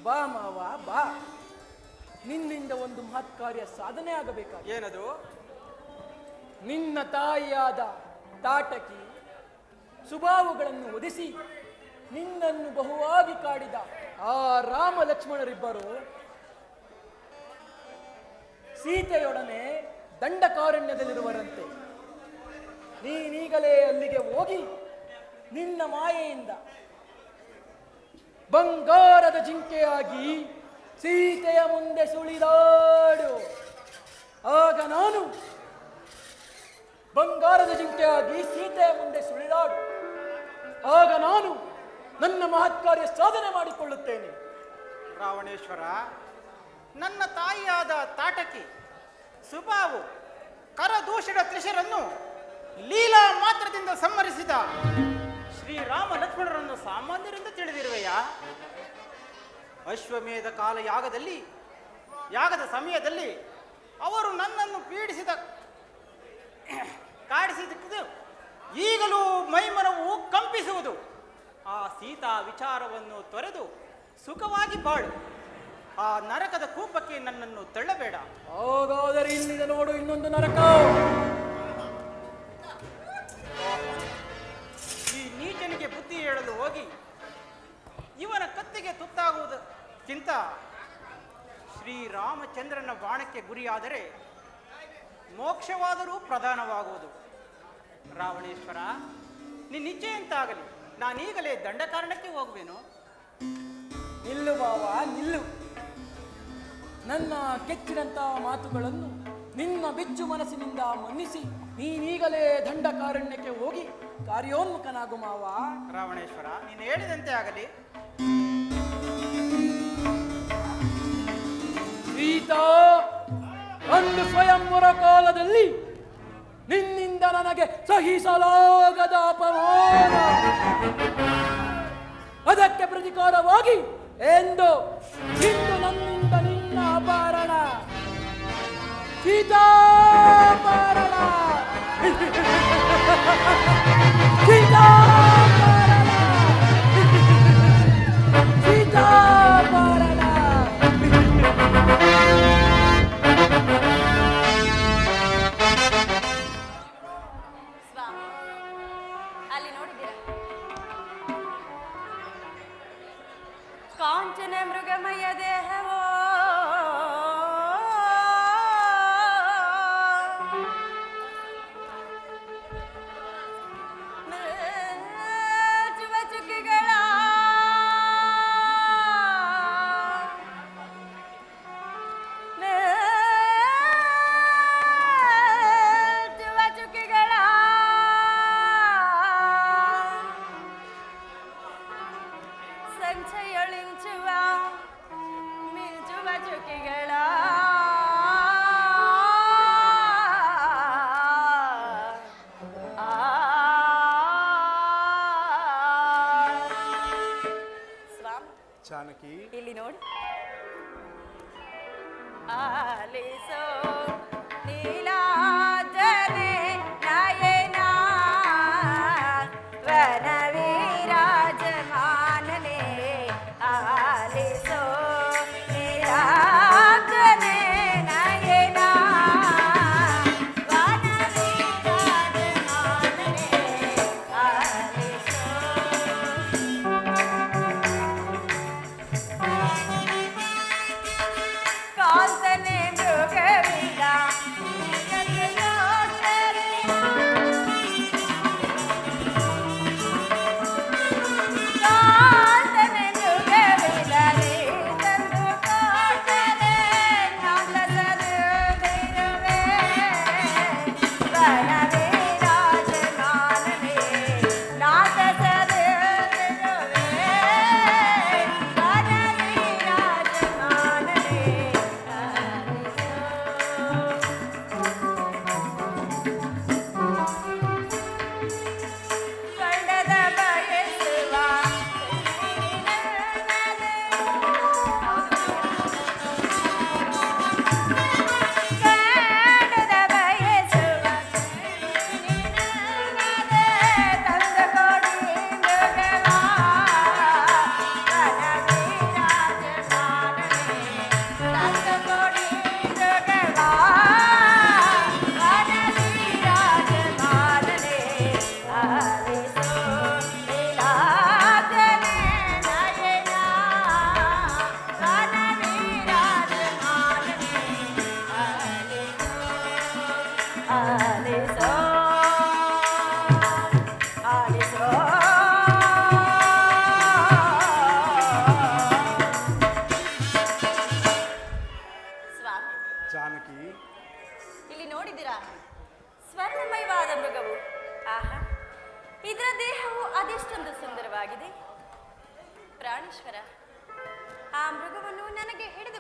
ಬಾ ಮಾವ ಬಾ. ನಿನ್ನಿಂದ ಒಂದು ಮಹತ್ ಕಾರ್ಯ ಸಾಧನೆ ಆಗಬೇಕಾದ. ಏನದು? ನಿನ್ನ ತಾಯಿಯಾದ ತಾಟಕಿ ಸುಬಾವುಗಳನ್ನು ಒದಿಸಿ ನಿನ್ನನ್ನು ಬಹುವಾಗಿ ಕಾಡಿದ ಆ ರಾಮ ಲಕ್ಷ್ಮಣರಿಬ್ಬರು ಸೀತೆಯೊಡನೆ ದಂಡಕಾರಣ್ಯದಲ್ಲಿರುವರಂತೆ. ನೀನೀಗಲೇ ಅಲ್ಲಿಗೆ ಹೋಗಿ ನಿನ್ನ ಮಾಯೆಯಿಂದ ಬಂಗಾರದ ಜಿಂಕೆಯಾಗಿ ಸೀತೆಯ ಮುಂದೆ ಸುಳಿದಾಡು. ಆಗ ನಾನು ಬಂಗಾರದ ಜಿಂಕೆಯಾಗಿ ಸೀತೆಯ ಮುಂದೆ ಸುಳಿದಾಡು. ಆಗ ನಾನು ನನ್ನ ಮಹತ್ಕಾರ್ಯ ಸಾಧನೆ ಮಾಡಿಕೊಳ್ಳುತ್ತೇನೆ. ರಾವಣೇಶ್ವರ, ನನ್ನ ತಾಯಿಯಾದ ತಾಟಕಿ ಸುಬಾವು ಕರದೂಷಣ ತ್ರಿಶರನ್ನು ಲೀಲಾ ಮಾತ್ರದಿಂದ ಸಂಹರಿಸಿದ ಶ್ರೀರಾಮ ಲಕ್ಷ್ಮಣರನ್ನು ಸಾಮಾನ್ಯರಿಂದ ತಿಳಿದಿರುವೆಯಾ? ಅಶ್ವಮೇಧ ಕಾಲ ಯಾಗದ ಸಮಯದಲ್ಲಿ ಅವರು ನನ್ನನ್ನು ಕಾಡಿಸಿದ ಈಗಲೂ ಮೈಮನವು ಕಂಪಿಸುವುದು. ಆ ಸೀತಾ ವಿಚಾರವನ್ನು ತೊರೆದು ಸುಖವಾಗಿ ಬಾಳು. ಆ ನರಕದ ಕೂಪಕ್ಕೆ ನನ್ನನ್ನು ತಳ್ಳಬೇಡ. ಹಾಗಾದರೆ ಇಲ್ಲಿದೆ ನೋಡು ಇನ್ನೊಂದು ನರಕ. ಈ ನೀಚನಿಗೆ ಬುದ್ಧಿ ಹೇಳಲು ಹೋಗಿ ಇವನ ಕತ್ತಿಗೆ ತುತ್ತಾಗುವುದಕ್ಕಿಂತ ಶ್ರೀರಾಮಚಂದ್ರನ ಬಾಣಕ್ಕೆ ಗುರಿಯಾದರೆ ಮೋಕ್ಷವಾದರೂ ಪ್ರಧಾನವಾಗುವುದು. ರಾವಣೇಶ್ವರ, ನಿನ್ನಿಚ್ಛೆಯಂತಾಗಲಿ. ನಾನೀಗಲೇ ದಂಡಕಾರಣಕ್ಕೆ ಹೋಗುವೆನು. ನಿಲ್ಲು ಬಾವ, ನಿಲ್ಲು. ನನ್ನ ಕೆಚ್ಚಿದಂತಹ ಮಾತುಗಳನ್ನು ನಿನ್ನ ಬಿಚ್ಚು ಮನಸ್ಸಿನಿಂದ ಮನ್ನಿಸಿ ನೀನೀಗಲೇ ದಂಡಕಾರಣ್ಯಕ್ಕೆ ಹೋಗಿ ಕಾರ್ಯೋನ್ಮುಖನಾಗು ಮಾವ. ರಾವಣೇಶ್ವರ, ನೀನು ಹೇಳಿದಂತೆ ಆಗಲಿ. ಸೀತಾ, ಒಂದು ಸ್ವಯಂವರ ಕಾಲದಲ್ಲಿ ನಿನ್ನಿಂದ ನನಗೆ ಸಹಿಸಲಾಗದ ಅಪಮಾನ, ಅದಕ್ಕೆ ಪ್ರತಿಕಾರವಾಗಿ ಎಂದು ಇಂದು ನನ್ನಿಂದ ನಿನ್ನ ಅಪಹರಣ, ಸೀತಾಪಹರಣ, ಸೀತಾಪಹರಣ, ಸೀತಾಪಹರಣ. ಸ್ವಾಮಿ, ಅಲ್ಲಿ ನೋಡಿದ್ದೀರಾ? ಕಾಂಚನ ಮೃಗಮಯ ದೇಹವೋ ಮೆಚ್ಚುವ ಚುಕ್ಕಿಗಳ ಮೆಚ್ಚುವ ಚುಕ್ಕಿಗಳ ಸಂಚಯೊಳಿಂಚುವ ಮಿಂಚುವ ಚುಕ್ಕಿಗಳ ಸ್ವಾಮಿ, ಜಾನಕಿ, ಇಲ್ಲಿ ನೋಡಿ. ಆಲಿಸೋ ನೀಲಾಜನೆ ನಯನ ವನವಿರಾಜಮಾನನೆ, ಆಲಿಸೋ ನೀಲಾಜನೆ ನಯನ ವನವಿರಾಜಮಾನನೆ, ಆಲಿಸೋ. ಕಾಂತನೆ ಮೃಗವೀರ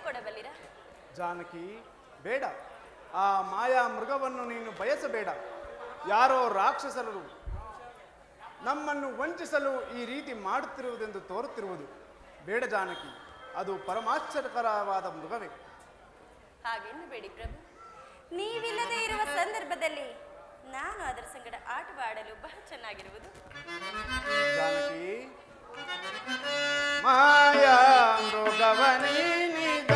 ಹೇಳಿಕೊಡಬಲ್ಲಿರಾ? ಜಾನಕಿ, ಬೇಡ. ಆ ಮಾಯಾ ಮೃಗವನ್ನು ನೀನು ಬಯಸಬೇಡ. ಯಾರೋ ರಾಕ್ಷಸರು ನಮ್ಮನ್ನು ವಂಚಿಸಲು ಈ ರೀತಿ ಮಾಡುತ್ತಿರುವುದೆಂದು ತೋರುತ್ತಿರುವುದು. ಬೇಡ ಜಾನಕಿ, ಅದು ಪರಮಾಶ್ಚರ್ಯಕರವಾದ ಮೃಗವೇ. ಹಾಗೆನ್ನಬೇಡಿ ಪ್ರಭು. ನೀವಿಲ್ಲದೆ ಇರುವ ಸಂದರ್ಭದಲ್ಲಿ ನಾನು ಅದರ ಸಂಗಡ ಆಟವಾಡಲು ಬಹಳ ಚೆನ್ನಾಗಿರುವುದು. ಜಾನಕಿ, ಮಾಯಾ ಮೃಗವನಿದ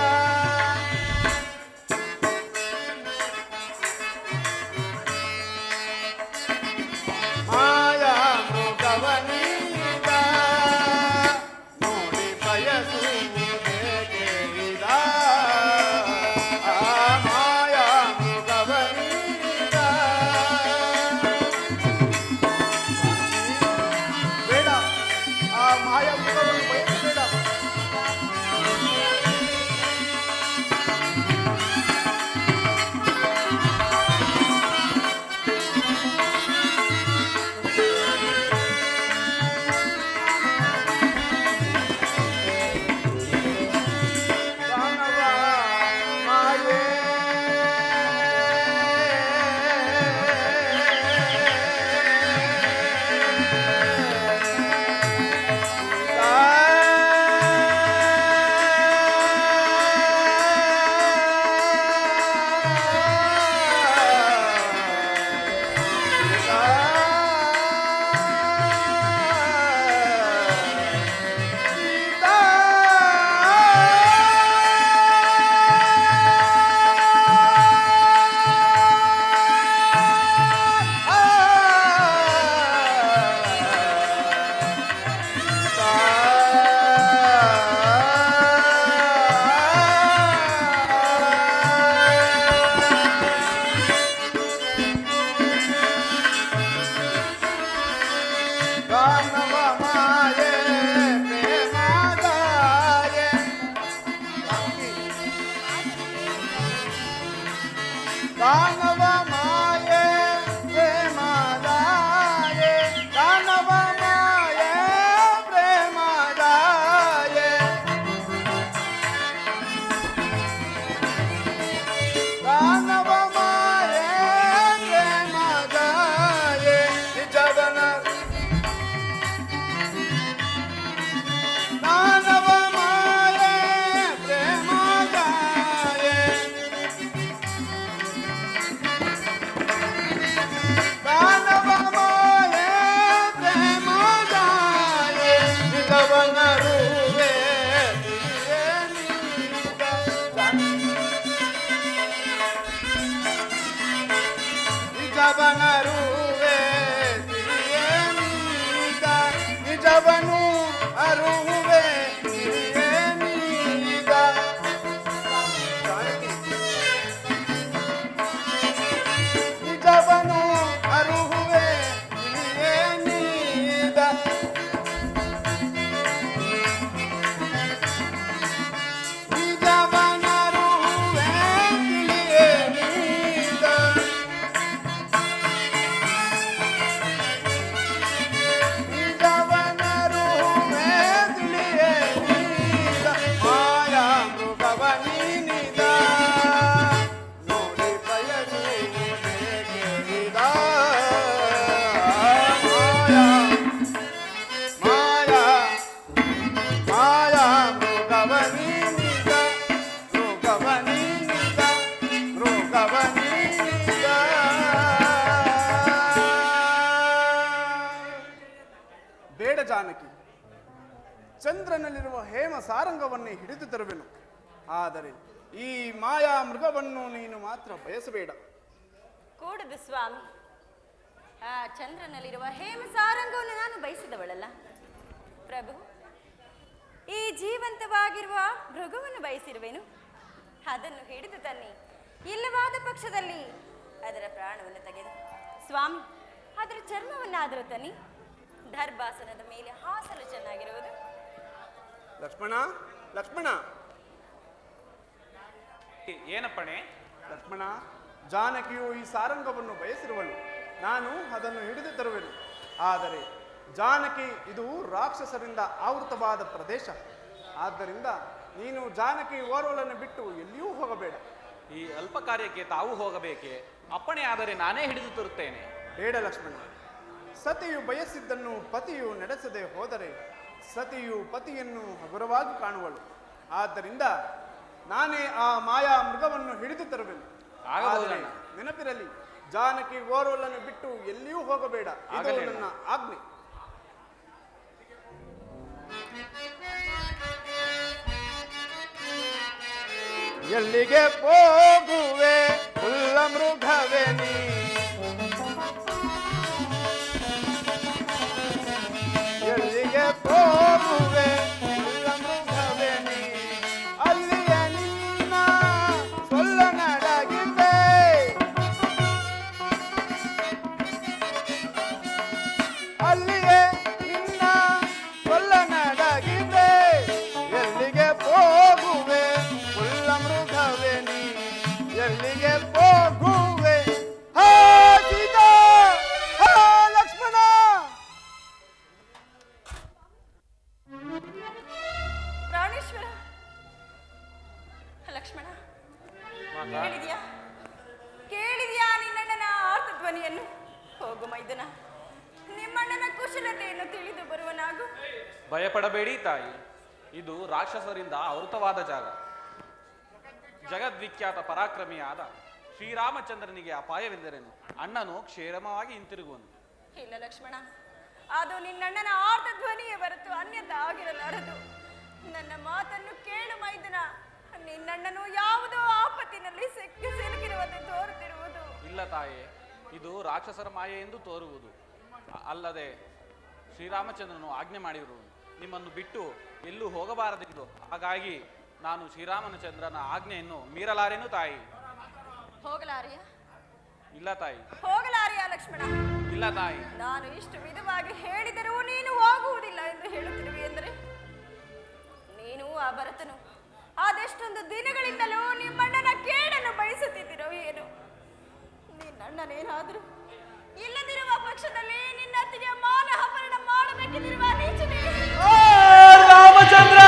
ಮಾಯಾ ಮೃಗವನಿದ ನೋಡಿ ಬಯಸುವುದೇಗಿದ ಆ ಮಾಯಾ ಮೃಗವನಿದ. ಬೇಡ, ಆ ಮಾಯಾ ಮೃಗವನ್ನು ಬಯಸಬೇಡ. ದಾನವ ಮಾಯೆ ಪ್ರೇಮದಾಯೆ, ದಾನವ ಮಾಯೆ ಪ್ರೇಮದಾಯೆ, ದಾನವ ಮಾಯೆ ಪ್ರೇಮದಾಯೆ, ನಿಜವನ ದಾನವ ಮಾಯೆ ಪ್ರೇಮದಾಯೆ, ದಾನವ ಮಾಯೆ ಪ್ರೇಮದಾಯೆ, ನಿಜವನರುವೆ ನಿಜವನರುವೆ ತಿರಿಯೇ ನೀಗ, ನಿಜವನು ಅರುವೆ ತಿರಿಯೇ ನೀಗ. ನಿಜವನು ಅರುವೆ ತಿರಿಯೇ ನೀಗ. ನಿಜವನರುವೆ ತಿಳಿಯೇ ನೀಗ. ನಿಜವನರುವೆ ತಿಳಿಯೇ ನೀಗ. ಮಾಯಾ ಮೃಗವನಿದ ನೋಡಿ ಬಯಸುವುದೇಗಿದ. ಮಾಯಾ ಮಾಯಾ ಮೃಗವನಿದ ಮೃಗವನಿದ ಮೃಗವನಿದ. ಬೇಡ ಜಾನಕಿ, ಚಂದ್ರನಲ್ಲಿರುವ ಹೇಮ ಸಾರಂಗವನ್ನೇ ಹಿಡಿದು ತರುವೆನು. ಆದರೆ ಈ ಮಾಯಾ ಮೃಗವನ್ನು ನೀನು ಮಾತ್ರ ಬಯಸಬೇಡ. ಕೂಡದು ಸ್ವಾಮಿ. ಆ ಚಂದ್ರನಲ್ಲಿರುವ ಹೇಮ ಸಾರಂಗವನ್ನು ನಾನು ಬಯಸಿದವಳಲ್ಲ ಪ್ರಭು. ಈ ಜೀವಂತವಾಗಿರುವ ಮೃಗವನ್ನು ಬಯಸಿರುವೆನು. ಅದನ್ನು ಹಿಡಿದು ತನ್ನಿ, ಇಲ್ಲವಾದ ಪಕ್ಷದಲ್ಲಿ ಅದರ ಪ್ರಾಣವನ್ನು ತೆಗೆದು ಸ್ವಾಮಿ ಅದರ ಚರ್ಮವನ್ನಾದರೂ ತನ್ನಿ. ದರ್ಭಾಸನದ ಮೇಲೆ ಹಾಸಲು ಚೆನ್ನಾಗಿರುವುದು. ಲಕ್ಷ್ಮಣ, ಲಕ್ಷ್ಮಣ, ಏನಪ್ಪಣೆ? ಲಕ್ಷ್ಮಣ, ಜಾನಕಿಯು ಈ ಸಾರಂಗವನ್ನು ಬಯಸಿರುವಳು. ನಾನು ಅದನ್ನು ಹಿಡಿದು ತರುವೆನು. ಆದರೆ ಜಾನಕಿ ಇದು ರಾಕ್ಷಸರಿಂದ ಆವೃತವಾದ ಪ್ರದೇಶ. ಆದ್ದರಿಂದ ನೀನು ಜಾನಕಿ ಓರ್ವಳನ್ನು ಬಿಟ್ಟು ಎಲ್ಲಿಯೂ ಹೋಗಬೇಡ. ಈ ಅಲ್ಪ ಕಾರ್ಯಕ್ಕೆ ತಾವು ಹೋಗಬೇಕೆ? ಅಪ್ಪಣೆ ಆದರೆ ನಾನೇ ಹಿಡಿದು ತರುತ್ತೇನೆ. ಬೇಡ ಲಕ್ಷ್ಮಣ. ಸತಿಯು ಬಯಸಿದ್ದನ್ನು ಪತಿಯು ನಡೆಸದೆ ಹೋದರೆ ಸತಿಯು ಪತಿಯನ್ನು ಹಗುರವಾಗಿ ಕಾಣುವಳು. ಆದ್ದರಿಂದ ನಾನೇ ಆ ಮಾಯಾ ಮೃಗವನ್ನು ಹಿಡಿದು ತರುವೆನು. ಆದರೆ ನೆನಪಿರಲಿ, ಜಾನಕಿ ಓರ್ವಳನ್ನು ಬಿಟ್ಟು ಎಲ್ಲಿಯೂ ಹೋಗಬೇಡ. ಇದು ನನ್ನ ಆಜ್ಞೆ. ಎಲ್ಲಿಗೆ ಹೋಗುವೆ ಹುಲ್ಲ ಮೃಗವೇ ನೀ, ಎಲ್ಲಿಗೆ ಹೋಗುವೆ ಹುಲ್ಲ ಮೃಗವೇ ನೀ, ಅಲ್ಲಿಯ ನಿನ್ನ ಸೊಲ್ಲ ನಡಗಿದೆ, ಅಲ್ಲಿಯೇ ನಿನ್ನ ಸೊಲ್ಲ ನಡಗಿದೆ, ಎಲ್ಲಿಗೆ ಹೋಗುವೆ ಹುಲ್ಲ ಮೃಗವೇ ನೀ, ಎಲ್ಲಿಗೆ ಹೋಗುವೆ. ಹಾ ಸೀತಾ, ಹಾ ಲಕ್ಷ್ಮಣ. ಪ್ರಾಣೇಶ್ವರ, ಲಕ್ಷ್ಮಣ, ಕೇಳಿದ್ಯಾ ಕೇಳಿದ್ಯಾ ನಿನ್ನಣ್ಣನ ಆರ್ತ ಧ್ವನಿಯನ್ನು? ಹೋಗು ಮೈದುನ, ನಿಮ್ಮಣ್ಣನ ಕುಶಲತೆಯನ್ನು ತಿಳಿದು ಬರುವನಾಗು. ಭಯಪಡಬೇಡಿ ತಾಯಿ, ಇದು ರಾಕ್ಷಸರಿಂದ ಆವೃತವಾದ ಜಾಗ. ಜಗದ್ವಿಖ್ಯಾತ ಪರಾಕ್ರಮಿಯಾದ ಶ್ರೀರಾಮಚಂದ್ರನಿಗೆ ಅಪಾಯವೆಂದರೇನು? ಅಣ್ಣನು ಕ್ಷೇಮವಾಗಿ ಹಿಂತಿರುಗುವನು. ಇಲ್ಲ ಲಕ್ಷ್ಮಣ, ಅದು ನಿನ್ನಣ್ಣನ ಆರ್ತ ಧ್ವನಿಯೇ ಹೊರತು ಅನ್ಯತ ಆಗಿರಲಾರದು. ನನ್ನ ಮಾತನ್ನು ಕೇಳು ಮೈದುನ, ನಿನ್ನಣ್ಣನು ಯಾವುದೋ ಆಪತ್ತಿನಲ್ಲಿ ಸಿಲುಕಿರುವಂತೆ ತೋರುತ್ತಿರುವುದು. ಇಲ್ಲ ತಾಯೇ, ಇದು ರಾಕ್ಷಸರ ಮಾಯೆ ಎಂದು ತೋರುವುದು. ಅಲ್ಲದೆ ಶ್ರೀರಾಮಚಂದ್ರನು ಆಜ್ಞೆ ಮಾಡಿರುವುದು ನಿಮ್ಮನ್ನು ಬಿಟ್ಟು ಎಲ್ಲೂ ಹೋಗಬಾರದೆಂದು. ಹಾಗಾಗಿ ನಾನು ಶ್ರೀರಾಮಚಂದ್ರನ ಆಜ್ಞೆಯನ್ನು ಮೀರಲಾರೆನು ತಾಯಿ. ಹೋಗಲಾರಿಯ? ಇಲ್ಲ ತಾಯಿ. ಹೋಗಲಾರಿಯ ಲಕ್ಷ್ಮಣ? ಇಲ್ಲ ತಾಯಿ. ನಾನು ಇಷ್ಟು ವಿಧವಾಗಿ ಹೇಳಿದರೂ ನೀನು ಹೋಗುವುದಿಲ್ಲ ಎಂದು ಹೇಳುತ್ತಿರುವೆ ಎಂದರೆ, ನೀನು ಆ ಭರತನು ಅದೆಷ್ಟೊಂದು ದಿನಗಳಿಂದಲೂ ನಿಮ್ಮಣ್ಣನ ಕೇಡನ್ನು ಬಯಸುತ್ತಿದ್ದಿರೋ ಏನು? ನಿನ್ನಣ್ಣನೇನಾದರೂ ಇಲ್ಲದಿರುವ ಪಕ್ಷದಲ್ಲಿ ನಿನ್ನ ಅತ್ತಿಗೆ ಮಾನ ಅಪಹರಣ ಮಾಡಬೇಕೆಂದಿರುವ ನೀಚನೇ. ರಾಮಚಂದ್ರ!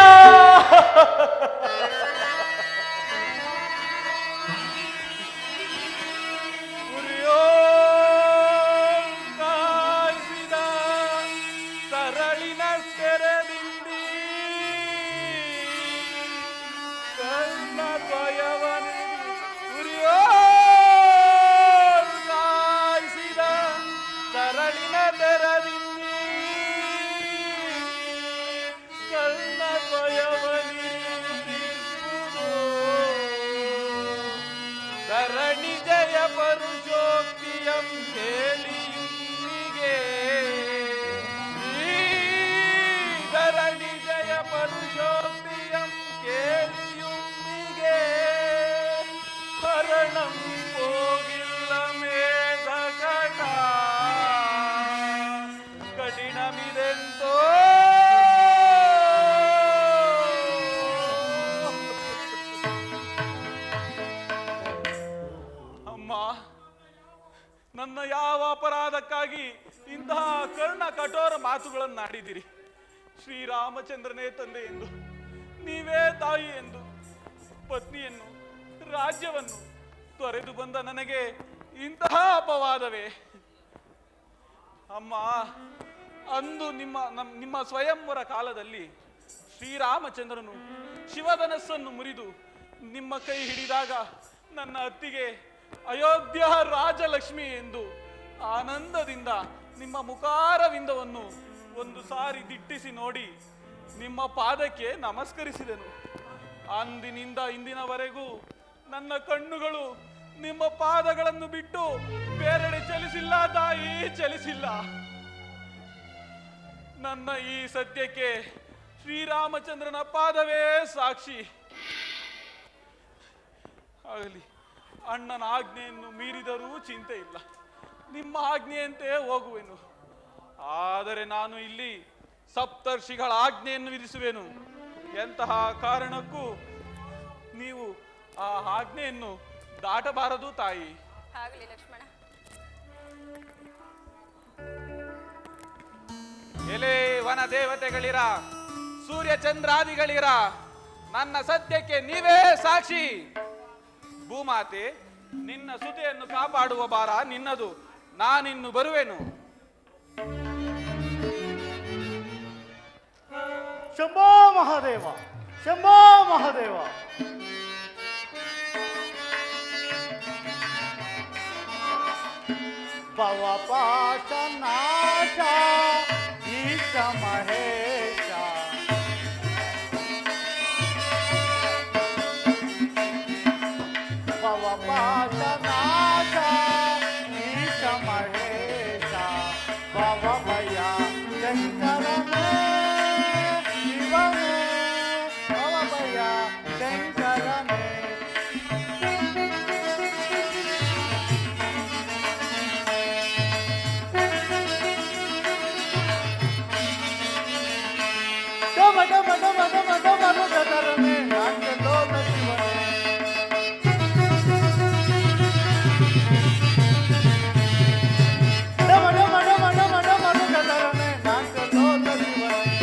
ಸರಳಿನ ತೆರೆದಿಂದಿ ಕನ್ನ ದ್ವಯವನಿ ಕಾಯಿಸಿದ ಸರಳಿನ ತೆರದಿಂದಿ ಕನ್ನ ದ್ವಯವನಿ ಧರಣಿ ಜಯ ಪರುಷೋಕ್ತಿಯಂ ಕೇಳಿಯುನಿಗೆ ಧರಣಿ ಜಯ ಪರುಷೋಕ್ತಿಯಂ ಕೇಳಿಯುನಿಗೆ ಹರಣಂ ಹೋಗಿಲ್ಲ ಮೇಧ ಕಟ ಕಠಿಣಮಿದೆಂತೋ ಅಮ್ಮ, ನನ್ನ ಯಾವ ಅಪರಾಧಕ್ಕಾಗಿ ಇಂತಹ ಕರ್ಣ ಕಠೋರ ಮಾತುಗಳನ್ನಾಡಿದಿರಿ? ಶ್ರೀರಾಮಚಂದ್ರನೇ ತಂದೆ ಎಂದು, ನೀವೇ ತಾಯಿ ಎಂದು, ಪತ್ನಿಯನ್ನು ರಾಜ್ಯವನ್ನು ತೊರೆದು ಬಂದ ನನಗೆ ಇಂತಹ ಅಪವಾದವೇ? ಅಮ್ಮ, ಅಂದು ನಿಮ್ಮ ಸ್ವಯಂವರ ಕಾಲದಲ್ಲಿ ಶ್ರೀರಾಮಚಂದ್ರನು ಶಿವಧನಸ್ಸನ್ನು ಮುರಿದು ನಿಮ್ಮ ಕೈ ಹಿಡಿದಾಗ ನನ್ನ ಅತ್ತಿಗೆ ಅಯೋಧ್ಯ ರಾಜಲಕ್ಷ್ಮಿ ಎಂದು ಆನಂದದಿಂದ ನಿಮ್ಮ ಮುಖಾರವಿಂದವನ್ನು ಒಂದು ಸಾರಿ ದಿಟ್ಟಿಸಿ ನೋಡಿ ನಿಮ್ಮ ಪಾದಕ್ಕೆ ನಮಸ್ಕರಿಸಿದೆನು. ಅಂದಿನಿಂದ ಇಂದಿನವರೆಗೂ ನನ್ನ ಕಣ್ಣುಗಳು ನಿಮ್ಮ ಪಾದಗಳನ್ನು ಬಿಟ್ಟು ಬೇರೆಡೆ ಚಲಿಸಿಲ್ಲ ತಾಯಿ, ಚಲಿಸಿಲ್ಲ. ನನ್ನ ಈ ಸತ್ಯಕ್ಕೆ ಶ್ರೀರಾಮಚಂದ್ರನ ಪಾದವೇ ಸಾಕ್ಷಿ. ಆಗಲಿ, ಅಣ್ಣನ ಆಜ್ಞೆಯನ್ನು ಮೀರಿದರೂ ಚಿಂತೆ ಇಲ್ಲ, ನಿಮ್ಮ ಆಜ್ಞೆಯಂತೆ ಹೋಗುವೆನು. ಆದರೆ ನಾನು ಇಲ್ಲಿ ಸಪ್ತರ್ಷಿಗಳ ಆಜ್ಞೆಯನ್ನು ವಿಧಿಸುವೆನು. ಎಂತಹ ಕಾರಣಕ್ಕೂ ನೀವು ಆ ಆಜ್ಞೆಯನ್ನು ದಾಟಬಾರದು ತಾಯಿ. ಆಗಲಿ ಲಕ್ಷ್ಮಣ. ಎಲೆ ವನ ದೇವತೆಗಳಿರ, ಸೂರ್ಯ ಚಂದ್ರಾದಿಗಳಿರ, ನನ್ನ ಸತ್ಯಕ್ಕೆ ನೀವೇ ಸಾಕ್ಷಿ. ಭೂಮಾತೆ, ನಿನ್ನ ಸುತೆಯನ್ನು ಕಾಪಾಡುವ ಭಾರ ನಿನ್ನದು. ನಾನಿನ್ನು ಬರುವೆನು. ಶಂಭೋ ಮಹಾದೇವ, ಶಂಭೋ ಮಹಾದೇವ. ಭವಪಾಶ ನಾಶ ಈಶ ಮಹೇಶ. ಭವಪಾಶ ನಾಶ ಈಶ ಮಹೇಶ. ಭವಭಯ ಶಂಕರನೇ ಶಿವನೇ. ಭವಭಯ ಶಂಕರನೇ. ಡಮ ಡಮ ಡಮ ಡಮ ಡಮ ರುಗಧರನೆ ನಾಟ್ಯಲೋಕ ಶಿವನೇ. ಡಮ ಡಮ ಡಮ ಡಮ ಡಮ ರುಗಧರನೆ ನಾಟ್ಯಲೋಕ ಶಿವನೇ.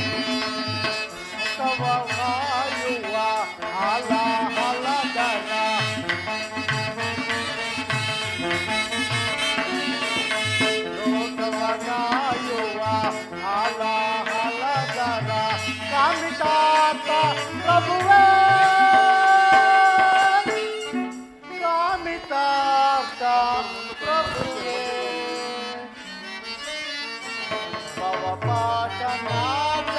ತವ ಕಾಯುವ ಹಲ ಹಲದರ. ಲೋಕವ ಕಾಯುವ ಹಲ ಹಲದರ. ಕಾಮಿತಾರ್ಥ ಪ್ರಭುವೇ, ಕಾಮಿತಾರ್ಥ ಪ್ರಭುವೇ. ಭವಪಾಶನಾಥ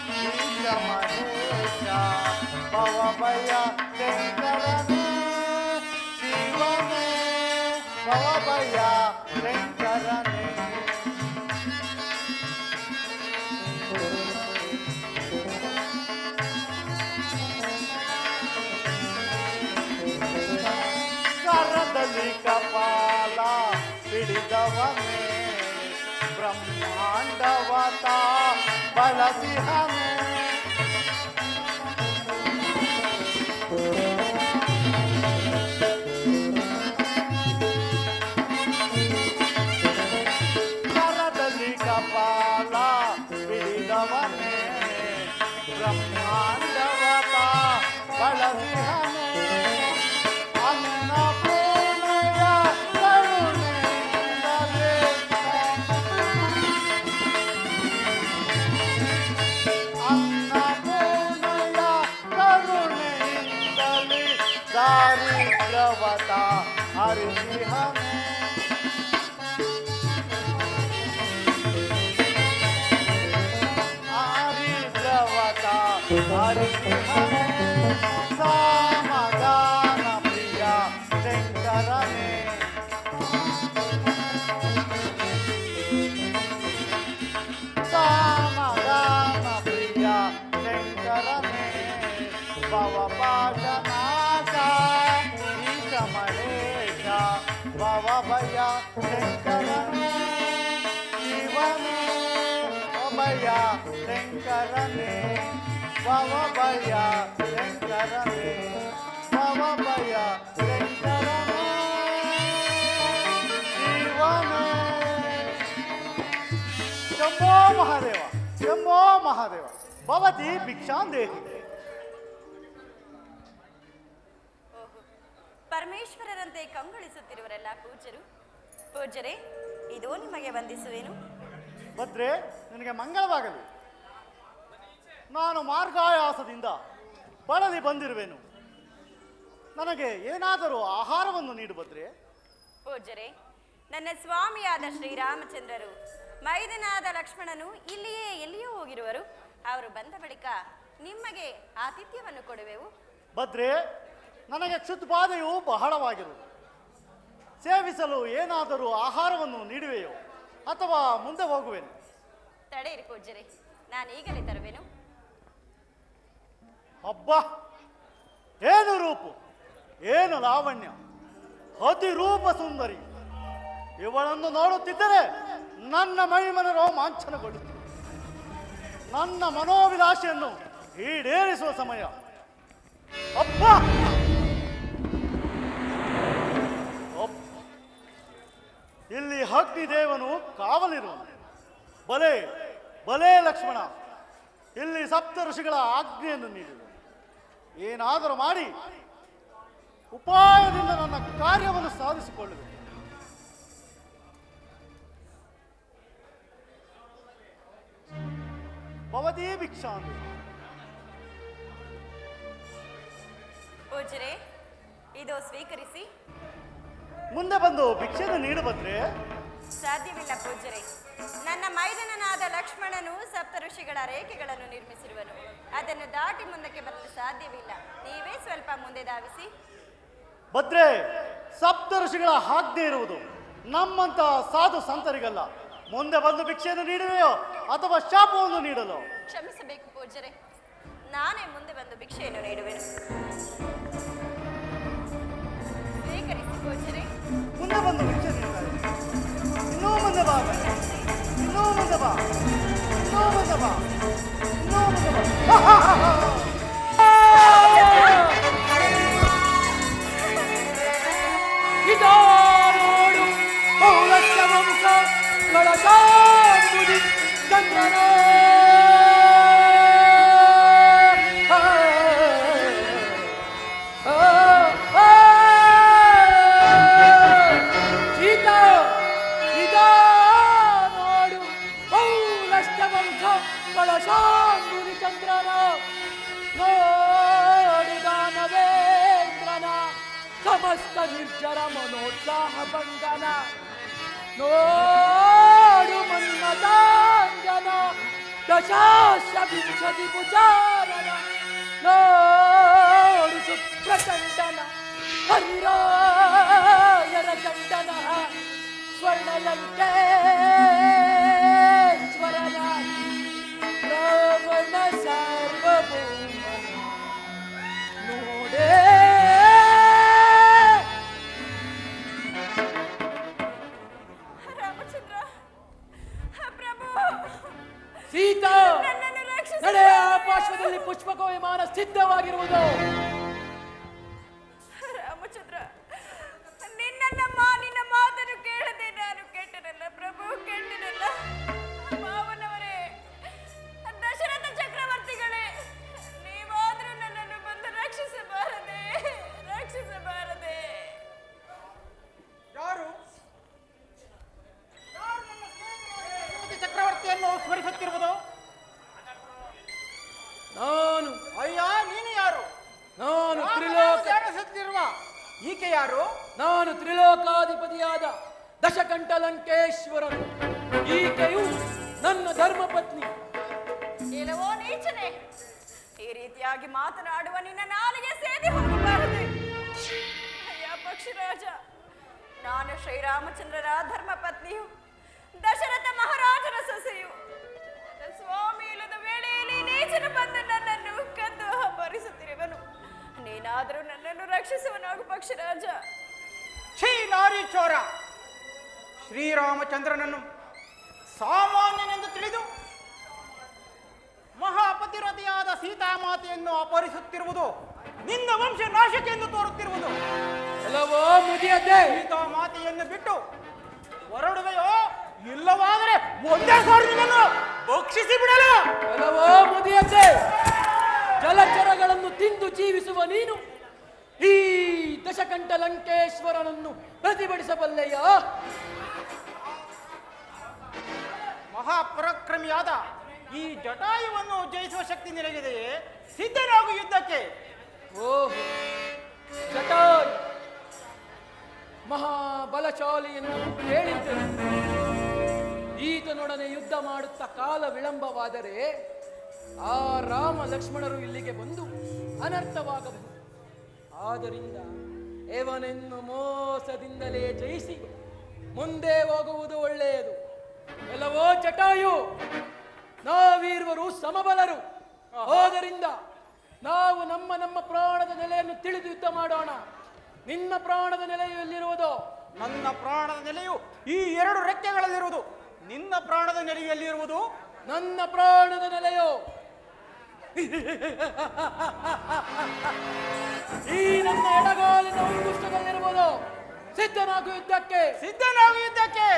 ಈಶ ಮಹೇಶ. ಭವಭಯ ಶಂಕರನೇ ಶಿವನೇ. ಭವಭಯ ಶಂಕರನೇ. ಕರದಲ್ಲಿ ಕಪಾಲ ಹಿಡಿದವನೇ ಬ್ರಹ್ಮಾಂಡವತ ಬಳಸಿಹನೇ. ಕರದಲ್ಲಿ ಕಪಾಲ ಹಿಡಿದವನೇ ಬ್ರಹ್ಮಾಂಡವತ ಬಳಸಿಹನೇ. ಅನ್ನಪೂರ್ಣೆಯ ಕರುಣೆಯಿಂದಲೇ ಅನ್ನಪೂರ್ಣೆಯ ಕರುಣೆಯಿಂದಲೇ ದಾರಿದ್ರ್ಯವತ ಹರಿಸಿಹನೇ. ದಾರಿದ್ರ್ಯವತ ಹರಿಸಿಹನೇ. ಸಮಾಧಾನ ಪ್ರಿಯ ಶಂಕರನೇ. ಸಮಾಧಾನ ಪ್ರಿಯ ಶಂಕರನೇ. ಭವಪಾಶನಾಶ ಈಶ ಮಹೇಶ. ಭವಭಯ ಶಂಕರನೇ ಶಿವನೇ. ಭವಭಯ ಶಂಕರನೇ. ಭವಭಯ ಶಂಕರನೇ. ಭವಭಯ ಶಂಕರನೇ ಶಿವನೇ. ಶಂಭೋ ಮಹಾದೇವ, ಶಂಭೋ ಮಹಾದೇವ. ಭವತಿ ಭಿಕ್ಷಾಂದೇಹಿ. ಓಹೋ, ಪರಮೇಶ್ವರರಂತೆ ಕಂಗೊಳಿಸುತ್ತಿರುವರಲ್ಲ ಪೂಜ್ಯರು. ಪೂಜ್ಯರೇ, ಇದೋ ನಿಮಗೆ ವಂದಿಸುವೇನು. ಭದ್ರೆ, ನಿನಗೆ ಮಂಗಳವಾಗಲಿ. ನಾನು ಮಾರ್ಗಾಯಾಸದಿಂದ ಬಳಲಿ ಬಂದಿರುವೆನು. ನನಗೆ ಏನಾದರೂ ಆಹಾರವನ್ನು ನೀಡು ಭದ್ರೆ. ಪೂಜ್ಯರೇ, ನನ್ನ ಸ್ವಾಮಿಯಾದ ಶ್ರೀರಾಮಚಂದ್ರರು ಮೈದನಾದ ಲಕ್ಷ್ಮಣನು ಇಲ್ಲಿಯೇ ಎಲ್ಲಿಯೂ ಹೋಗಿರುವರು. ಅವರು ಬಂದ ಬಳಿಕ ನಿಮಗೆ ಆತಿಥ್ಯವನ್ನು ಕೊಡುವೆವು. ಭದ್ರೆ, ನನಗೆ ಕ್ಷುದ್ಬಾಧೆಯು ಬಹಳವಾಗಿರುವುದು. ಸೇವಿಸಲು ಏನಾದರೂ ಆಹಾರವನ್ನು ನೀಡುವೆಯೋ ಅಥವಾ ಮುಂದೆ ಹೋಗುವೆನು? ತಡೆಯಿರಿ ಪೂಜ್ಯರೇ, ನಾನು ಈಗಲೇ ತರುವೆನು. ಅಬ್ಬಾ, ಏನು ರೂಪು, ಏನು ಲಾವಣ್ಯ, ಅತಿ ರೂಪ ಸುಂದರಿ. ಇವಳನ್ನು ನೋಡುತ್ತಿದ್ದರೆ ನನ್ನ ಮೈಮನ ರೋಮಾಂಚನಗೊಳ್ಳುತ್ತದೆ. ನನ್ನ ಮನೋವಿಲಾಸೆಯನ್ನು ಈಡೇರಿಸುವ ಸಮಯ. ಅಬ್ಬಾ, ಇಲ್ಲಿ ಅಗ್ನಿದೇವನು ಕಾವಲಿರುವನು. ಬಲೆ ಬಲೆ ಲಕ್ಷ್ಮಣ, ಇಲ್ಲಿ ಸಪ್ತ ಋಷಿಗಳ ಆಜ್ಞೆಯನ್ನು ನೀಡಿದರು. ಏನಾದರೂ ಮಾಡಿ ಉಪಾಯದಿಂದ ನನ್ನ ಕಾರ್ಯವನ್ನು ಸಾಧಿಸಿಕೊಳ್ಳುವೆ. ಭವದೇ ಭಿಕ್ಷಾಂದು. ಪೂಜ್ಯರೇ, ಇದು ಸ್ವೀಕರಿಸಿ. ಮುಂದೆ ಬಂದು ಭಿಕ್ಷೆಯನ್ನು ನೀಡು ಬಂದ್ರೆ. ಸಾಧ್ಯವಿಲ್ಲ ಪೂಜ್ಯರೇ, ನನ್ನ ಮೈದನನಾದ ಲಕ್ಷ್ಮಣನು ಸಪ್ತ ಋಷಿಗಳ ರೇಖೆಗಳನ್ನು ನಿರ್ಮಿಸಿರುವನು. ಅದನ್ನು ದಾಟಿ ಮುಂದಕ್ಕೆ ಬರಲು ಸಾಧ್ಯವಿಲ್ಲ. ನೀವೇ ಸ್ವಲ್ಪ ಮುಂದೆ ಧಾವಿಸಿ. ಭದ್ರೆ, ಸಪ್ತ ಋಷಿಗಳ ಆಜ್ಞೆ ಇರುವುದು ನಮ್ಮಂತ ಸಾಧು ಸಂತರಿಗಲ್ಲ. ಮುಂದೆ ಬಂದು ಭಿಕ್ಷೆಯನ್ನು ನೀಡುವೆಯೋ ಅಥವಾ ಶಾಪವನ್ನು ನೀಡಲು? ಕ್ಷಮಿಸಬೇಕು ಪೂಜ್ಯರೇ, ನಾನೇ ಮುಂದೆ ಬಂದು ಭಿಕ್ಷೆಯನ್ನು ನೀಡುವೆನು. ಸ್ವೀಕರಿಸಿ ಪೂಜ್ಯರೇ. ಮುಂದೆ ಬಂದು ಭಿಕ್ಷೆ ನೀಡುತ್ತಾರೆ. ಇನ್ನೂ ಮುಂದೆ ಬಾ, ಇನ್ನೂ ಮುಂದೆ ಬಾ, ಇನ್ನೂ ಮುಂದೆ ಬಾ, ಇನ್ನೂ ಮುಂದೆ ಬಾ. ಇದೋ ನೋಡು ಪೌಲಸ್ತ್ಯ ವಂಶ ಕಳಶಾಂಬುದಿ ಚಂದ್ರನ ಸೀತಾ, ಇದೋ ನೋಡು ಪೌಲಸ್ತ್ಯ ವಂಶ ಕಳಶಾಂಬುದಿ ಚಂದ್ರನ ನೋಡು ದಾನವೇಂದ್ರನ ಸಮಸ್ತ ನಿರ್ಜರ ಮನೋತ್ಸಾಹ ಬಂಧನ ನೋಡು ಮನ್ಮತಾಂಗನ ದಶಾಶ ವಿಂಶತಿ ಪುಚಾರನ ನೋಡು ಸುಪ್ರಚಂಡನ ಹರಿರಾಯರ ಚಂಡನ ಸ್ವರ್ಣಲಂಕೇಶ್ವರನ ರಾವಣ ಸಾರ್ವಭೌಮನ ನೋಡೇ. ರಾಮಚಂದ್ರ ಪ್ರಭು, ಸೀತಾ, ನನ್ನನ್ನು ರಕ್ಷಿಸಿ. ನಡೆ, ಆ ಪಾರ್ಶ್ವದಲ್ಲಿ ಪುಷ್ಪಕ ವಿಮಾನ ಸಿದ್ಧವಾಗಿರುವುದು. ರಾಮಚಂದ್ರ, ನಿನ್ನ ಮಾತನ್ನು ಕೇಳದೆ ನಾನು ಕೆಟ್ಟನಲ್ಲ ಪ್ರಭು, ಕೆಟ್ಟನಲ್ಲ. ಮಾವನವರೇ, ದಶರಥ ಚಕ್ರವರ್ತಿಗಳೇ, ನೀವಾದ್ರೂ ನನ್ನನ್ನು ಬಂದು ರಕ್ಷಿಸಬಾರದೆ, ರಕ್ಷಿಸಬಾರದೆ. ಯಾರು ಚಕ್ರವರ್ತಿಯನ್ನು ಸ್ಮರಿಸುತ್ತಿರುವುದು? ನಾನು ಅಯ್ಯ, ನೀನು ಯಾರು? ನಾನು ತ್ರಿಲೋಕ ಧ್ಯಾನಿಸುತ್ತಿರುವ ಈಕೆ ಯಾರು? ನಾನು ತ್ರಿಲೋಕಾಧಿಪತಿಯಾದ ದಶಕಂಠ ಲಂಕೇಶ್ವರನು. ಈಕೆಯು ನನ್ನ ಧರ್ಮಪತ್ನಿ. ಇಲ್ಲವೋ ನೀಚನೆ, ಈ ರೀತಿಯಾಗಿ ಮಾತನಾಡುವ ನಿನ್ನ ನಾಲಿಗೆ ಸೇದಿ ಹೋಗಬಾರದೆ. ಅಯ್ಯ ಪಕ್ಷಿರಾಜ, ನಾನು ಶ್ರೀರಾಮಚಂದ್ರರ ಧರ್ಮಪತ್ನಿಯು, ದಶರಥ ಮಹಾರಾಜನ ಸೊಸೆಯು. ನನ್ನ ಸ್ವಾಮಿ ಇಲ್ಲದ ವೇಳೆಯಲ್ಲಿ ನೀಚನು ಬಂದು ನನ್ನನ್ನು ಕದ್ದು ಅಪಹರಿಸುತ್ತಿರುವನು. ನೀನಾದರೂ ನನ್ನನ್ನು ರಕ್ಷಿಸುವನಾಗು ಪಕ್ಷಿರಾಜ. ಛೀ ನಾರಿ ಚೋರ! ಶ್ರೀರಾಮಚಂದ್ರನನ್ನು ಸಾಮಾನ್ಯನೆಂದು ತಿಳಿದು ಮಹಾಪತಿರತಿಯಾದ ಸೀತಾಮಾತೆಯನ್ನು ಅಪಹರಿಸುತ್ತಿರುವುದು ನಿನ್ನ ವಂಶ ನಾಶಕ್ಕೆಂದು ತೋರುತ್ತಿರುವುದು. ಎಲ್ಲವೋ ಮುಗಿಯದೆ. ಸೀತಾಮಾತೆಯನ್ನು ಬಿಟ್ಟು ಹೊರಡುವೆಯೋ, ಇಲ್ಲವಾದರೆ ಒಂದೇ ಸಾರಿನನ್ನು ಭಕ್ಷಿಸಿ ಬಿಡಲು. ಎಲ್ಲವೋ ಮುಗಿಯದೆ. ಜಲಚರಗಳನ್ನು ತಿಂದು ಜೀವಿಸುವ ನೀನು ಈ ದಶಕಂಠ ಲಂಕೇಶ್ವರನನ್ನು ಪ್ರತಿಭಟಿಸಬಲ್ಲೆಯ? ಮಹಾಪರಾಕ್ರಮಿಯಾದ ಈ ಜಟಾಯುವನ್ನು ಜಯಿಸುವ ಶಕ್ತಿ ನಿನಗಿದೆಯೇ? ಸಿದ್ಧನಾಗು ಯುದ್ಧಕ್ಕೆ. ಓಹೋ, ಜಟಾಯು ಮಹಾಬಲಶಾಲಿ ಎಂದು ಹೇಳಿದ್ದರು. ಈತನೊಡನೆ ಯುದ್ಧ ಮಾಡುತ್ತಾ ಕಾಲ ವಿಳಂಬವಾದರೆ ಆ ರಾಮ ಲಕ್ಷ್ಮಣರು ಇಲ್ಲಿಗೆ ಬಂದು ಅನರ್ಥವಾಗಬಹುದು. ಆದ್ದರಿಂದ ಇವನನ್ನು ಮೋಸದಿಂದಲೇ ಜಯಿಸಿ ಮುಂದೆ ಹೋಗುವುದು ಒಳ್ಳೆಯದು. ಎಲ್ಲವೋ ಜಟಾಯು, ನಾವೀರ್ವರು ಸಮಬಲರು. ಆದ್ದರಿಂದ ನಾವು ನಮ್ಮ ನಮ್ಮ ಪ್ರಾಣದ ನೆಲೆಯನ್ನು ತಿಳಿದು ಯುದ್ಧ ಮಾಡೋಣ. ನಿನ್ನ ಪ್ರಾಣದ ನೆಲೆಯು ಎಲ್ಲಿರುವುದು? ನನ್ನ ಪ್ರಾಣದ ನೆಲೆಯು ಈ ಎರಡು ರೆಕ್ಕೆಗಳಲ್ಲಿರುವುದು. ನಿನ್ನ ಪ್ರಾಣದ ನೆಲೆಯು ಎಲ್ಲಿರುವುದು? ನನ್ನ ಪ್ರಾಣದ ನೆಲೆಯು ಈ ನನ್ನ ಎಡಗಾಲಿನ ಉಂಗುಷ್ಟದಲ್ಲಿರುವುದು. ಸಿದ್ಧನಾಗು ಯುದ್ಧಕ್ಕೆ. ಸಿದ್ಧನಾಗು ಯುದ್ಧಕ್ಕೆ.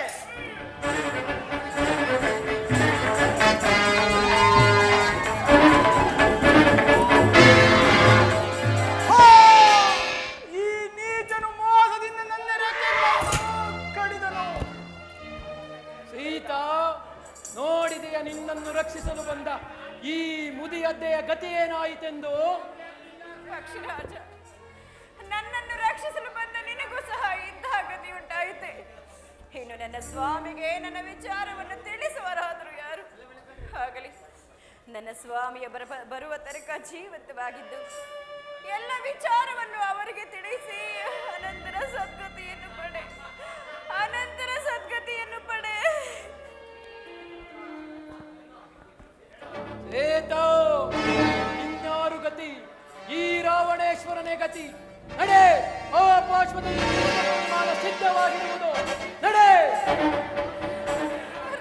ಸ್ವಾಮಿಗೆ ನನ್ನ ವಿಚಾರವನ್ನು ತಿಳಿಸುವರಾದರು ಯಾರು? ಆಗಲಿ, ನನ್ನ ಸ್ವಾಮಿಯ ಬರುವ ತನಕ ಜೀವಂತವಾಗಿದ್ದು ಎಲ್ಲ ವಿಚಾರವನ್ನು ಅವರಿಗೆ ತಿಳಿಸಿ ಅನಂತರ ಸದ್ಗತಿಯನ್ನು ಪಡೆ. ಇನ್ಯಾರು ಗತಿ? ಈ ರಾವಣೇಶ್ವರನೇ ಗತಿ. ನಡೆ, ಆ ಪಾರ್ಶ್ವದಲ್ಲಿ ವಿಮಾನ ಸಿದ್ಧವಾಗಿರುವುದು. ನಡೆ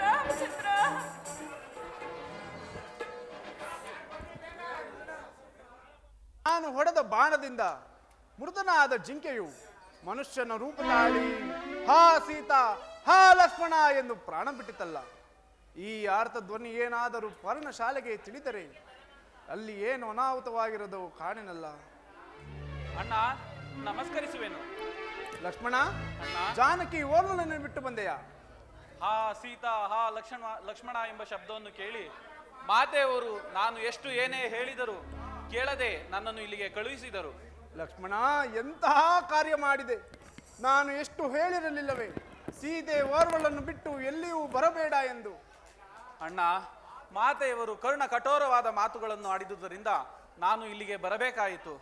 ರಾಮಚಂದ್ರ. ನಾನು ಹೊಡೆದ ಬಾಣದಿಂದ ಮೃತನಾದ ಜಿಂಕೆಯು ಮನುಷ್ಯನ ರೂಪ ತಾಳಿ ಹಾ ಸೀತಾ, ಹಾ ಲಕ್ಷ್ಮಣ ಎಂದು ಪ್ರಾಣ ಬಿಟ್ಟಿತಲ್ಲ. ಈ ಆರ್ತ ಧ್ವನಿ ಏನಾದರೂ ಪರ್ಣಶಾಲೆಗೆ ತಿಳಿದರೆ ಅಲ್ಲಿ ಏನು ಅನಾಹುತವಾಗಿರೋದು ಕಾಣೆನಲ್ಲ. ಅಣ್ಣ, ನಮಸ್ಕರಿಸುವೆನು. ಲಕ್ಷ್ಮಣ, ಜಾನಕಿ ಓರ್ವಲನ್ನು ಬಿಟ್ಟು ಬಂದೆಯಾ? ಹಾ ಸೀತಾ, ಹಾ ಲಕ್ಷ್ಮಣ ಎಂಬ ಶಬ್ದವನ್ನು ಕೇಳಿ ಮಾತೆಯವರು ನಾನು ಎಷ್ಟು ಏನೇ ಹೇಳಿದರು ಕೇಳದೆ ನನ್ನನ್ನು ಇಲ್ಲಿಗೆ ಕಳುಹಿಸಿದರು. ಲಕ್ಷ್ಮಣ, ಎಂತಹ ಕಾರ್ಯ ಮಾಡಿದೆ! ನಾನು ಎಷ್ಟು ಹೇಳಿರಲಿಲ್ಲವೇ ಸೀತೆ ಓರ್ವಳನ್ನು ಬಿಟ್ಟು ಎಲ್ಲಿಯೂ ಬರಬೇಡ ಎಂದು. ಅಣ್ಣ, ಮಾತೆಯವರು ಕರ್ಣ ಕಠೋರವಾದ ಮಾತುಗಳನ್ನು ಆಡಿದುದರಿಂದ ನಾನು ಇಲ್ಲಿಗೆ ಬರಬೇಕಾಯಿತು.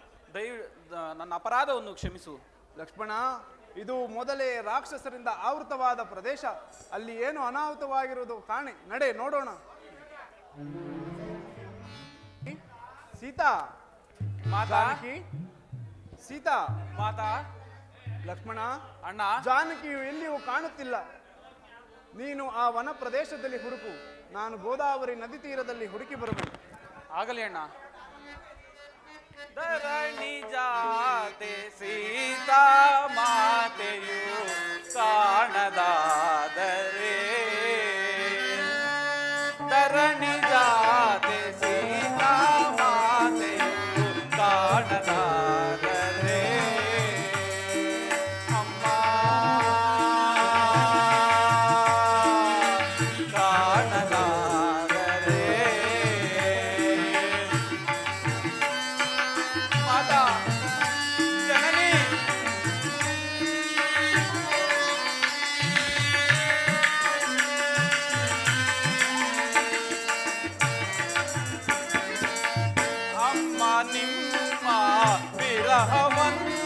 ನನ್ನ ಅಪರಾಧವನ್ನು ಕ್ಷಮಿಸು. ಲಕ್ಷ್ಮಣ, ಇದು ಮೊದಲೇ ರಾಕ್ಷಸರಿಂದ ಆವೃತವಾದ ಪ್ರದೇಶ. ಅಲ್ಲಿ ಏನು ಅನಾಹುತವಾಗಿರುವುದು ಕಾಣೆ. ನಡೆ ನೋಡೋಣ. ಸೀತಾ, ಜಾನಕಿ, ಸೀತಾ, ಮಾತಾ, ಲಕ್ಷ್ಮಣ, ಅಣ್ಣ, ಜಾನಕಿಯು ಎಲ್ಲಿಯೂ ಕಾಣುತ್ತಿಲ್ಲ. ನೀನು ಆ ವನ ಪ್ರದೇಶದಲ್ಲಿ ಹುಡುಕು, ನಾನು ಗೋದಾವರಿ ನದಿ ತೀರದಲ್ಲಿ ಹುಡುಕಿ ಬರಬೇಕು. ಆಗಲಿ ಅಣ್ಣ. ಧರಣಿ ಜಾತೆ ಸೀತಾ ಮಾತೆಯು ಕಾಣದಾದರೆ, ಧರಣಿ ಜಾತೆ ಸೀತಾ ಮಾತೆಯು ಕಾಣದಾದರೆ, ಅಮ್ಮ ಕಾಣದಾದರೆ, ಮಾತಾ ಜನನಿ ಅಮ್ಮ ನಿಮ್ಮ ವಿರಹವನ್ನು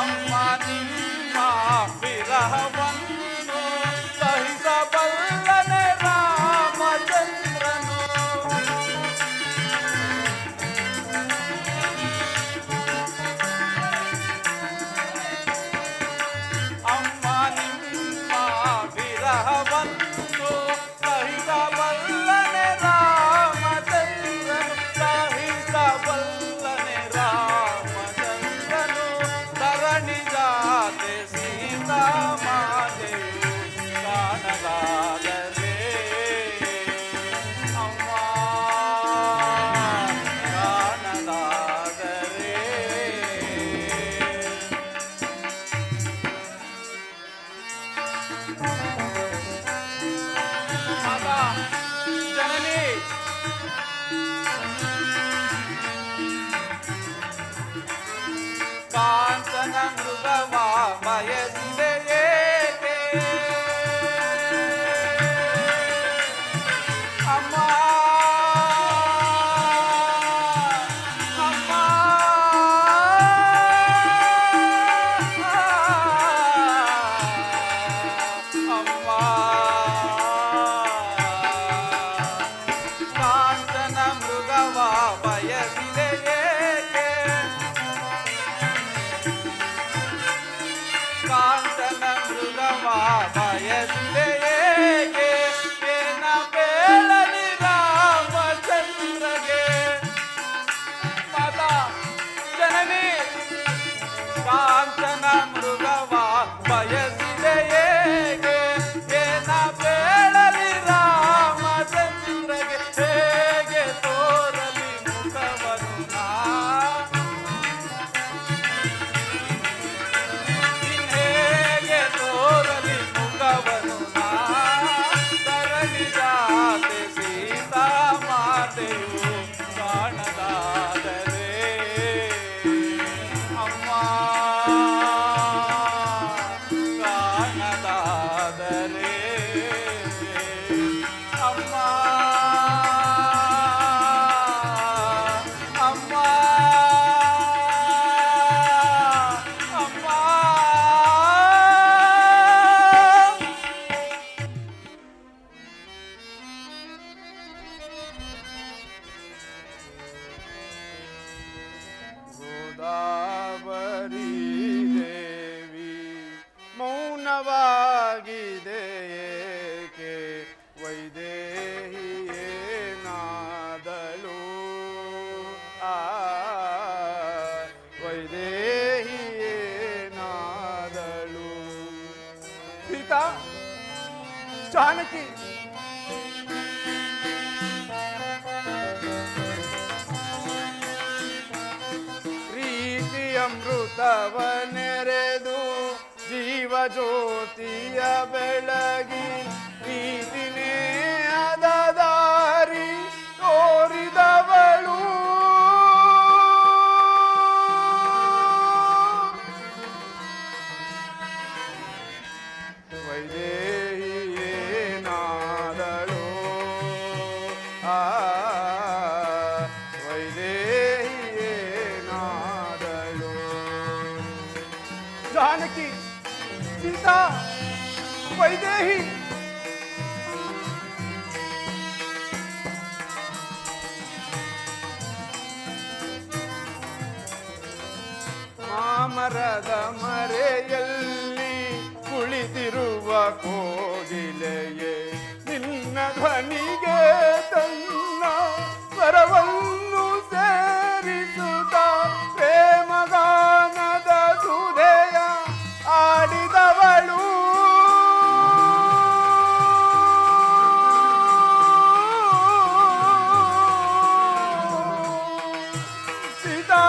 ಅಮ್ಮ ನಿಮ್ಮ ವಿರಹವನ್ನು ಸಹಿಸಬಲ್ಲನೆ ರಾಮಚಂದ್ರನು. ಅಮ್ಮ ನಿಮ್ಮ ವಿರಹವನ್ನು ಸಹಿಸಬಲ್ಲನೆ ರಾಮಚಂದ್ರನು, ಸಹಿಸಬಲ್ಲನೆ ರಾಮಚಂದ್ರನು. ಧರಣಿ ಜಾತೆ ಸೀತಾ ಮಾತೆಯು ಕಾಣಲಾಗದೆ, ಅಮ್ಮ ಕಾಣಲಾಗದೆ. ಮಾತಾ ಜನನಿ ಕಾಂಚನ ಮೃಗವ ಬಯಸಿದೆ ಏಕೆ? ಅಮ್ಮ ಅಮ್ಮ ಅಮ್ಮ ಕಾಂಚನ ಮೃಗವ ಬಯಸಿದೆ ಏಕೆ? ಕಾಂಚನ ಮೃಗವ ಬಯಸಿದೆ ಏಕೆ? ಏನ ಬೇಳಲಿ ರಾಮಚಂದ್ರಗೆ. ಮಾತಾ ಜನನಿ ಕಾಂಚನ ಮೃಗವ ಬಯಸಿದೆ ಏಕೆ? ಏನ ಬೇಳಲಿ ರಾಮಚಂದ್ರಗೆ. ಹೇಗೆ ತೋರಲಿ ಮುಖವನ್ನು ಜಾನಕಿ ಪ್ರೀತಿಯ ಅಮೃತವನೆರೆದು ಜೀವ ಜ್ಯೋತಿಯ ಬೆಳಗಿ ಪ್ರೀತಿನೇ ಆದ ದಾರಿ ತೋರಿದವಳು ವೈದೇಹಿಯೇನಾದಳು ಆ ವೈದೇಹಿಯೇನಾದಳು ಜಾನಕಿ ಸೀತಾ ವೈದೇಹಿ ಮಾಮರದ ಮರೆಯಲ್ಲಿ ಕುಳಿತಿರುವ ಕೋಗಿಲೆಯೇ ನಿನ್ನ ಧ್ವನಿಗೆ ತನ್ನ ಸ್ವರವನ್ನು ಸೇರಿಸುತ್ತ ಪ್ರೇಮಗಾನದ ಸುಧೆಯ ಆಡಿದವಳು ಸೀತಾ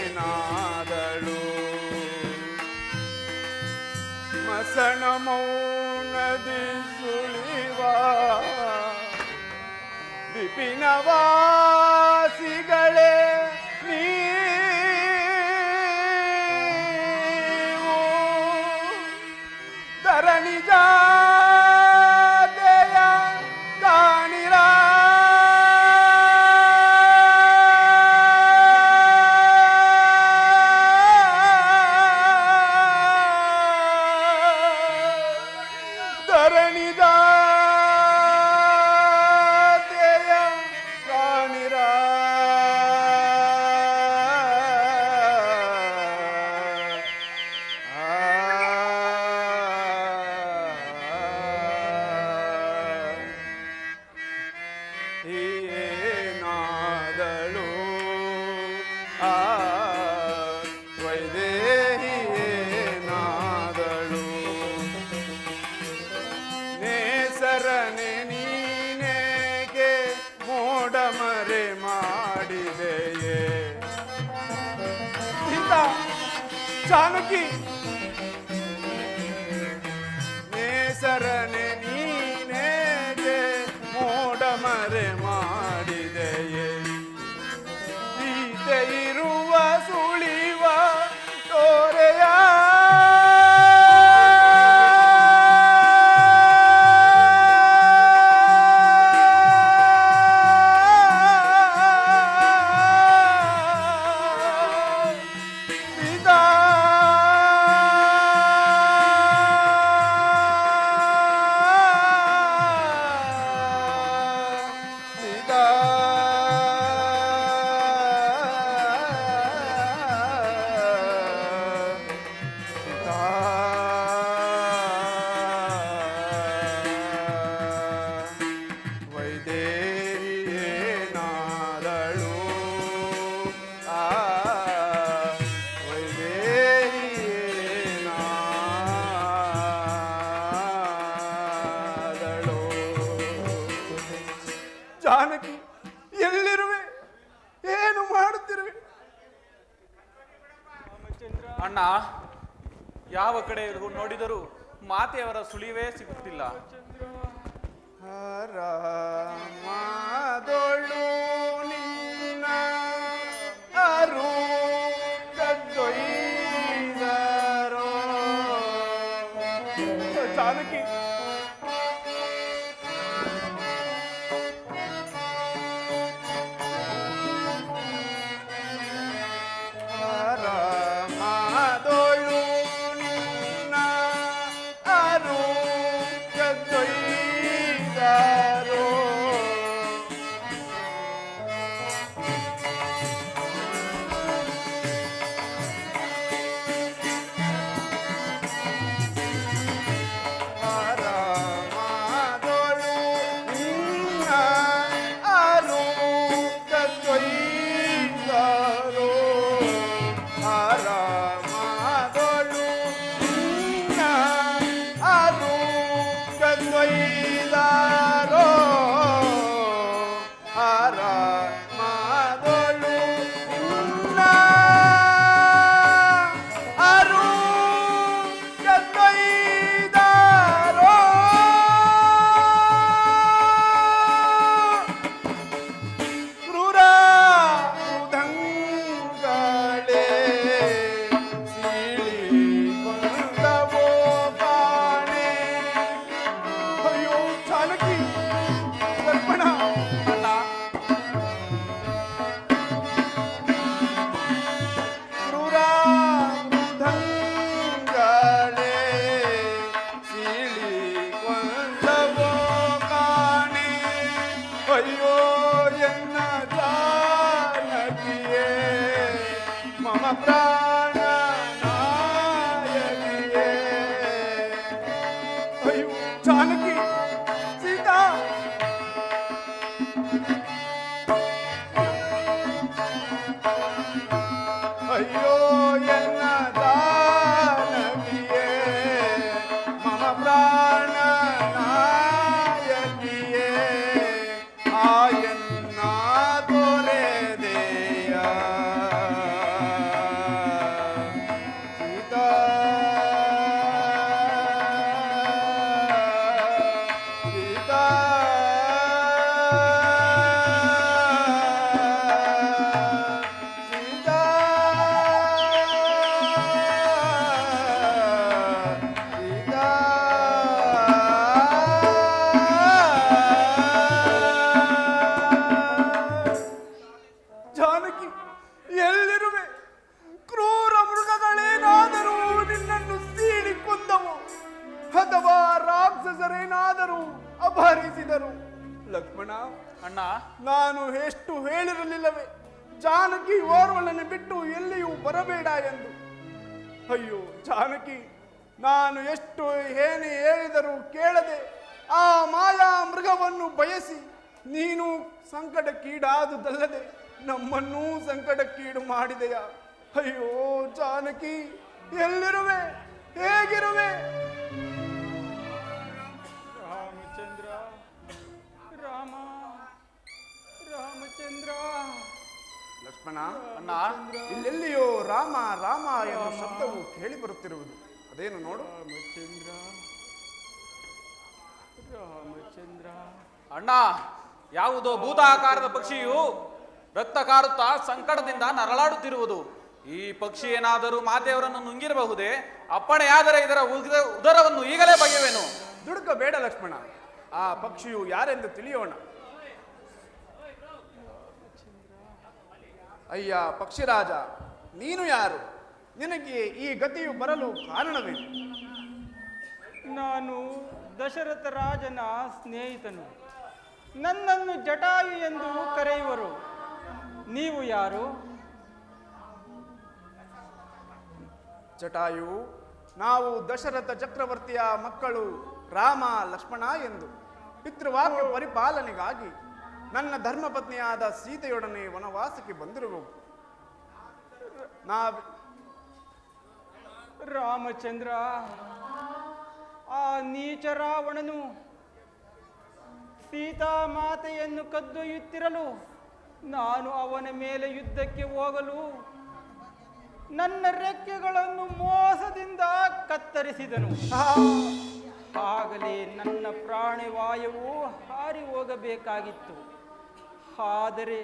ವೈದೇಹಿಯೇನಾದಳು ಮಸಣ ಮೌನದಿ ಸುಳಿವ ವಿಪಿನವಾಸಿಗಳೇ ನೀವು ಧರಣಿ ಜಾತೆಯ ಕಾಣಿರ ಧರಣಿ ಜಾತೆಯ ಕಾಣಿರ ಏನಾದಳು ಆ ವೈದೇಹಿಯೇನಾದಳು ನೇಸರನೆ ನೀನೇಗೆ ಮೋಡ ಮರೆ ಮಾಡಿದೆಯೇ ಸೀತಾ ಜಾನಕಿ ನೇಸರನೆ ನೀನೇಗೆ ಮೋಡ ಮರೆ ಮಾಡಿದೆಯೇ ಸೀತೆ ಇರುವ ಸುಳಿವ ತೋರೆಯ ಸೀತಾ ಸೀತಾ ವೈದೇಹಿಯೇನಾದಳು ಆ ವೈದೇಹಿಯೇನಾದಳು ಜಾನಕಿ ಎಲ್ಲಿರುವೆ ಏನು ಮಾಡುತ್ತಿರುವೆ ಅಣ್ಣ ಯಾವ ಕಡೆ ನೋಡಿದರೂ ಮಾತೆಯವರ ಸುಳಿವೇ ಸಿಗುತ್ತಿಲ್ಲ. ಹರಮಾದೊಳು ನಿನ್ನ ಅರು ಕದ್ದೊಯ್ದರೋ ಜಾನಕಿ ಹರಮಾದೊಳು ನಿನ್ನ ಅರು ಕದ್ದೊಯ್ದರೋ ಮಮ ಪ್ರಾಣ ನಾಯಕಿಯೇ. ಅಯ್ಯೋ ಜಾನಕಿ, ಸೀತಾ, ಅಯ್ಯೋ ಎನ್ನ ಜಾನಕಿಯೇ, ಮಮ ಪ್ರಾಣ ನಾಯಕಿಯೇ, ಆಯನ್ನ ತೊರೆದೆಯ ಸೀತಾ, ಸೀತಾ, ಸೀತಾ, ಸೀತಾ. ಜಾನಕಿ, ಎಲ್ಲಿರುವೆ? ಕ್ರೂರ ಮೃಗಗಳೇನಾದರೂ ನಿನ್ನನ್ನು ಸೀಳಿ ಕೊಂದವು ಅಥವಾ ರಾಕ್ಷಸರೇನಾದರೂ ಅಪಹರಿಸಿದರು? ಲಕ್ಷ್ಮಣ, ಅಣ್ಣ, ನಾನು ಎಷ್ಟು ಹೇಳಿರಲಿಲ್ಲವೇ ಜಾನಕಿ ಓರ್ವಳನ್ನು ಬಿಟ್ಟು ಎಲ್ಲಿಯೂ ಬರಬೇಡ ಎಂದು? ಅಯ್ಯೋ ಜಾನಕಿ, ನಾನು ಎಷ್ಟು ಏನೇ ಹೇಳಿದರೂ ಕೇಳದೆ ಆ ಮಾಯಾ ಮೃಗವನ್ನು ಬಯಸಿ ನೀನು ಸಂಕಟಕ್ಕೀಡಾದುದಲ್ಲದೆ ನಮ್ಮನ್ನೂ ಸಂಕಟಕ್ಕೀಡು ಮಾಡಿದೆಯಾ? ಅಯ್ಯೋ ಜಾನಕಿ, ಎಲ್ಲಿರುವೆ? ಹೇಗಿರುವೆ? ರಾಮಚಂದ್ರ, ರಾಮ, ರಾಮಚಂದ್ರ. ಲಕ್ಷ್ಮಣ, ಅಣ್ಣ, ಇಲ್ಲೆಲ್ಲಿಯೋ ರಾಮ ರಾಮ ಎಂಬ ಶಬ್ದವು ಕೇಳಿ ಬರುತ್ತಿರುವುದು. ಅದೇನು ನೋಡು. ರಾಮಚಂದ್ರ, ರಾಮಚಂದ್ರ. ಅಣ್ಣ, ಯಾವುದೋ ಭೂತಾಕಾರದ ಪಕ್ಷಿಯು ರಕ್ತ ಕಾರುತ್ತಾ ಸಂಕಟದಿಂದ ನರಳಾಡುತ್ತಿರುವುದು. ಈ ಪಕ್ಷಿ ಏನಾದರೂ ಮಾತೆಯವರನ್ನು ನುಂಗಿರಬಹುದೇ? ಅಪ್ಪಣೆಯಾದರೆ ಇದರ ಉದರವನ್ನು ಈಗಲೇ ಬಗೆಯುವೆನು. ದುಡುಕಬೇಡ ಲಕ್ಷ್ಮಣ, ಆ ಪಕ್ಷಿಯು ಯಾರೆಂದು ತಿಳಿಯೋಣ. ಅಯ್ಯ ಪಕ್ಷಿರಾಜ, ನೀನು ಯಾರು? ನಿನಗೆ ಈ ಗತಿಯು ಬರಲು ಕಾರಣವೇನು? ನಾನು ದಶರಥ ರಾಜನ ಸ್ನೇಹಿತನು. ನನ್ನನ್ನು ಜಟಾಯು ಎಂದು ಕರೆಯುವರು. ನೀವು ಯಾರು? ಜಟಾಯು, ನಾವು ದಶರಥ ಚಕ್ರವರ್ತಿಯ ಮಕ್ಕಳು ರಾಮ ಲಕ್ಷ್ಮಣ ಎಂದು. ಪಿತೃವಾಕ್ಯ ಪರಿಪಾಲನೆಗಾಗಿ ನನ್ನ ಧರ್ಮಪತ್ನಿಯಾದ ಸೀತೆಯೊಡನೆ ವನವಾಸಕ್ಕೆ ಬಂದಿರುವೆವು. ರಾಮಚಂದ್ರ, ಆ ನೀಚ ರಾವಣನು ಸೀತಾಮಾತೆಯನ್ನು ಕದ್ದೊಯ್ಯುತ್ತಿರಲು ನಾನು ಅವನ ಮೇಲೆ ಯುದ್ಧಕ್ಕೆ ಹೋಗಲು ನನ್ನ ರೆಕ್ಕೆಗಳನ್ನು ಮೋಸದಿಂದ ಕತ್ತರಿಸಿದನು. ಆಗಲೇ ನನ್ನ ಪ್ರಾಣವಾಯುವು ಹಾರಿ ಹೋಗಬೇಕಾಗಿತ್ತು. ಆದರೆ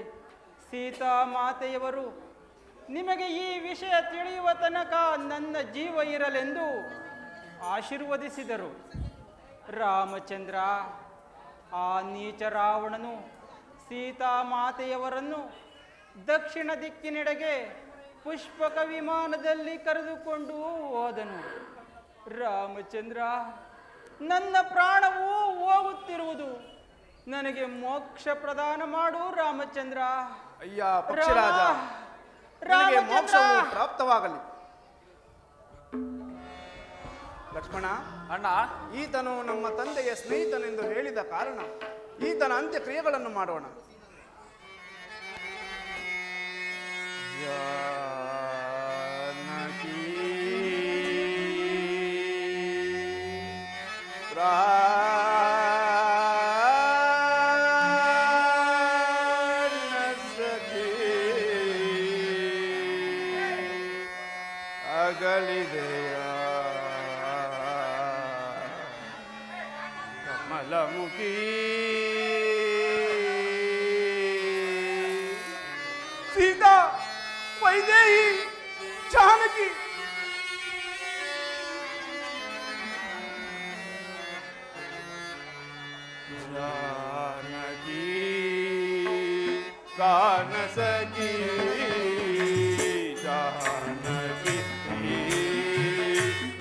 ಸೀತಾಮಾತೆಯವರು ನಿಮಗೆ ಈ ವಿಷಯ ತಿಳಿಯುವ ತನಕ ನನ್ನ ಜೀವ ಇರಲೆಂದು ಆಶೀರ್ವದಿಸಿದರು. ರಾಮಚಂದ್ರ, ಆ ನೀಚ ರಾವಣನು ಸೀತಾಮಾತೆಯವರನ್ನು ದಕ್ಷಿಣ ದಿಕ್ಕಿನೆಡೆಗೆ ಪುಷ್ಪಕ ವಿಮಾನದಲ್ಲಿ ಕರೆದುಕೊಂಡು ಹೋದನು. ರಾಮಚಂದ್ರ, ನನ್ನ ಪ್ರಾಣವು ಹೋಗುತ್ತಿರುವುದು. ನನಗೆ ಮೋಕ್ಷ ಪ್ರದಾನ ಮಾಡು ರಾಮಚಂದ್ರ. ಅಯ್ಯ ಪಕ್ಷಿರಾಜ, ನಿನಗೆ ಮೋಕ್ಷವು ಪ್ರಾಪ್ತವಾಗಲಿ. ಲಕ್ಷ್ಮಣ, ಅಣ್ಣ, ಈತನು ನಮ್ಮ ತಂದೆಯ ಸ್ನೇಹಿತನೆಂದು ಹೇಳಿದ ಕಾರಣ ಈತನ ಅಂತ್ಯಕ್ರಿಯೆಗಳನ್ನು ಮಾಡೋಣ. ಜಾನಕಿ ಅಗಲಿದೆಯ ಕಮಲಮುಖಿ ಸೀತಾ, ವೈದೇಹಿ, ಜಾನಕಿ. ಜಾನಕಿ ಕಾನಸಕಿ, ಜಾನಕಿ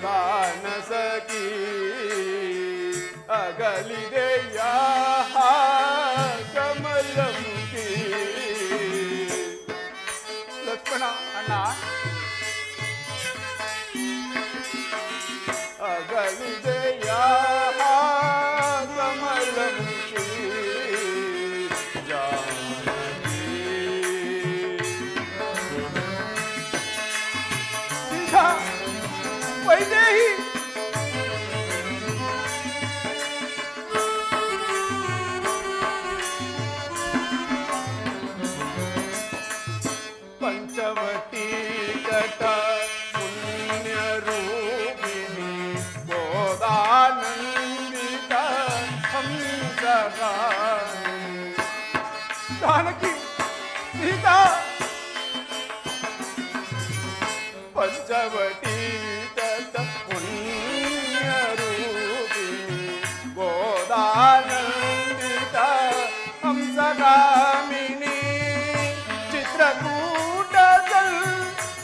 ಕಾನಸಕಿ ಅಗಲಿದೆಯ ಕಮಲಮುಖಿ. ಲಕ್ಷ್ಮಣ, ಅಣ್ಣ, ಪಂಚವಟಿ ಜಟ ಪುಣ್ಯರೂಪಿಣಿ ಗೋದಾನಂದಿತ ಹಂಸಗಾಮಿನಿ. ಜಾನಕಿ ಸೀತಾ ಪಂಚವಟಿ ತಟ ಪುಣ್ಯರೂಪಿಣಿ ಗೋದಾನಂದಿತ ಹಂಸಗಾಮಿನಿ. ಚಿತ್ರಕೂಟದಲ್ಲಿ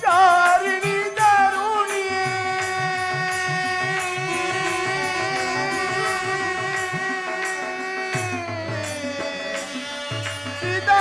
ಚಾರಿಣಿ ತರುಣಿಯೇ ಸೀತಾ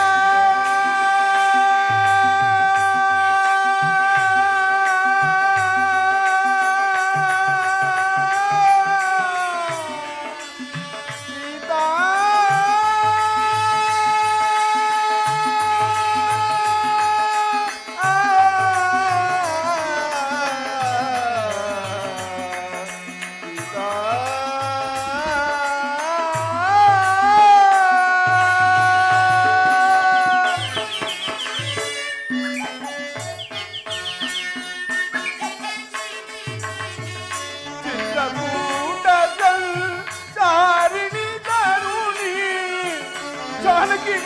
ಜಾನಕಿ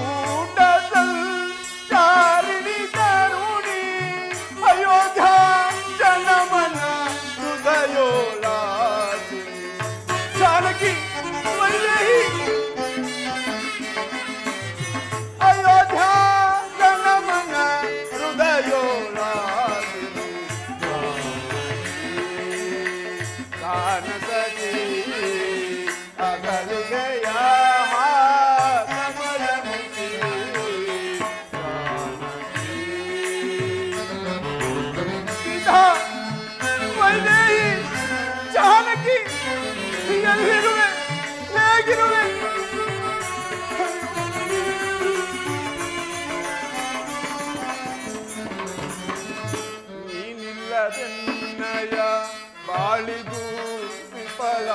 ಚಿತ್ರಕೂಟದಲ್ಲಿ ಚಾರಿಣಿ ತರುಣಿ ಅಯೋಧ್ಯ ಜನಮನ ಹೃದಯೋಲಾಸಿನಿ. ಜಾನಕಿ ವೈದೇಹಿ ಅಯೋಧ್ಯ ಜನಮನ ಹೃದಯೋಲಾಸಿನಿ. ಕಾನಸಗಿ ಅಗಲಿಗೆಯ ಕಮಲಮುಖಿ ಸೀತಾ ವೈದೇಹಿ ಜಾನಕಿ ಎಲ್ಲಿರುವೆ ಹೇಗಿರುವೆ? ನೀನಿಲ್ಲದೆನ್ನಯ ಬಾಳಿದು ವಿಫಲ.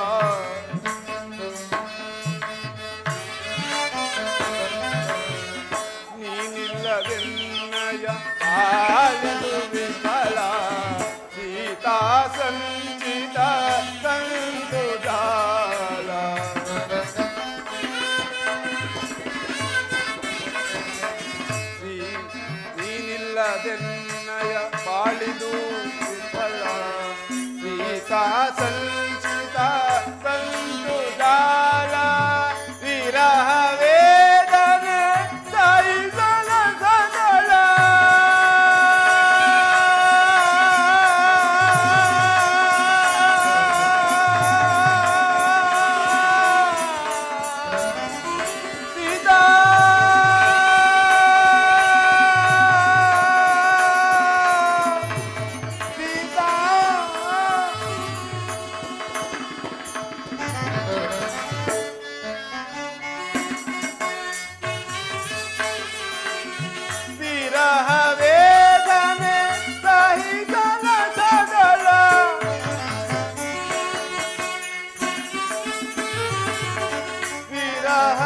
ನೀನಿಲ್ಲದೆನ್ನಯ ಬಾಳಿದು ವಿಫಲ. ಸೀತಾ ಸಂಚಿತ ಸಂತು ಜಾಲ. ನೀನಿಲ್ಲದೆನ್ನಯ ಬಾಳಿದು ವಿಫಲ. ಸೀತಾ ಸಂಚಿತ ಸಂತು ಜಾಲ. ವಿರಹ ವೇದನೆ ಸಹಿಸಲ ಸದಳ. ಸೀತಾ ಸೀತಾ ವಿರಹ ವೇದನೆ ಸಹಿಸಲ ಸದಳ. ವಿರಹ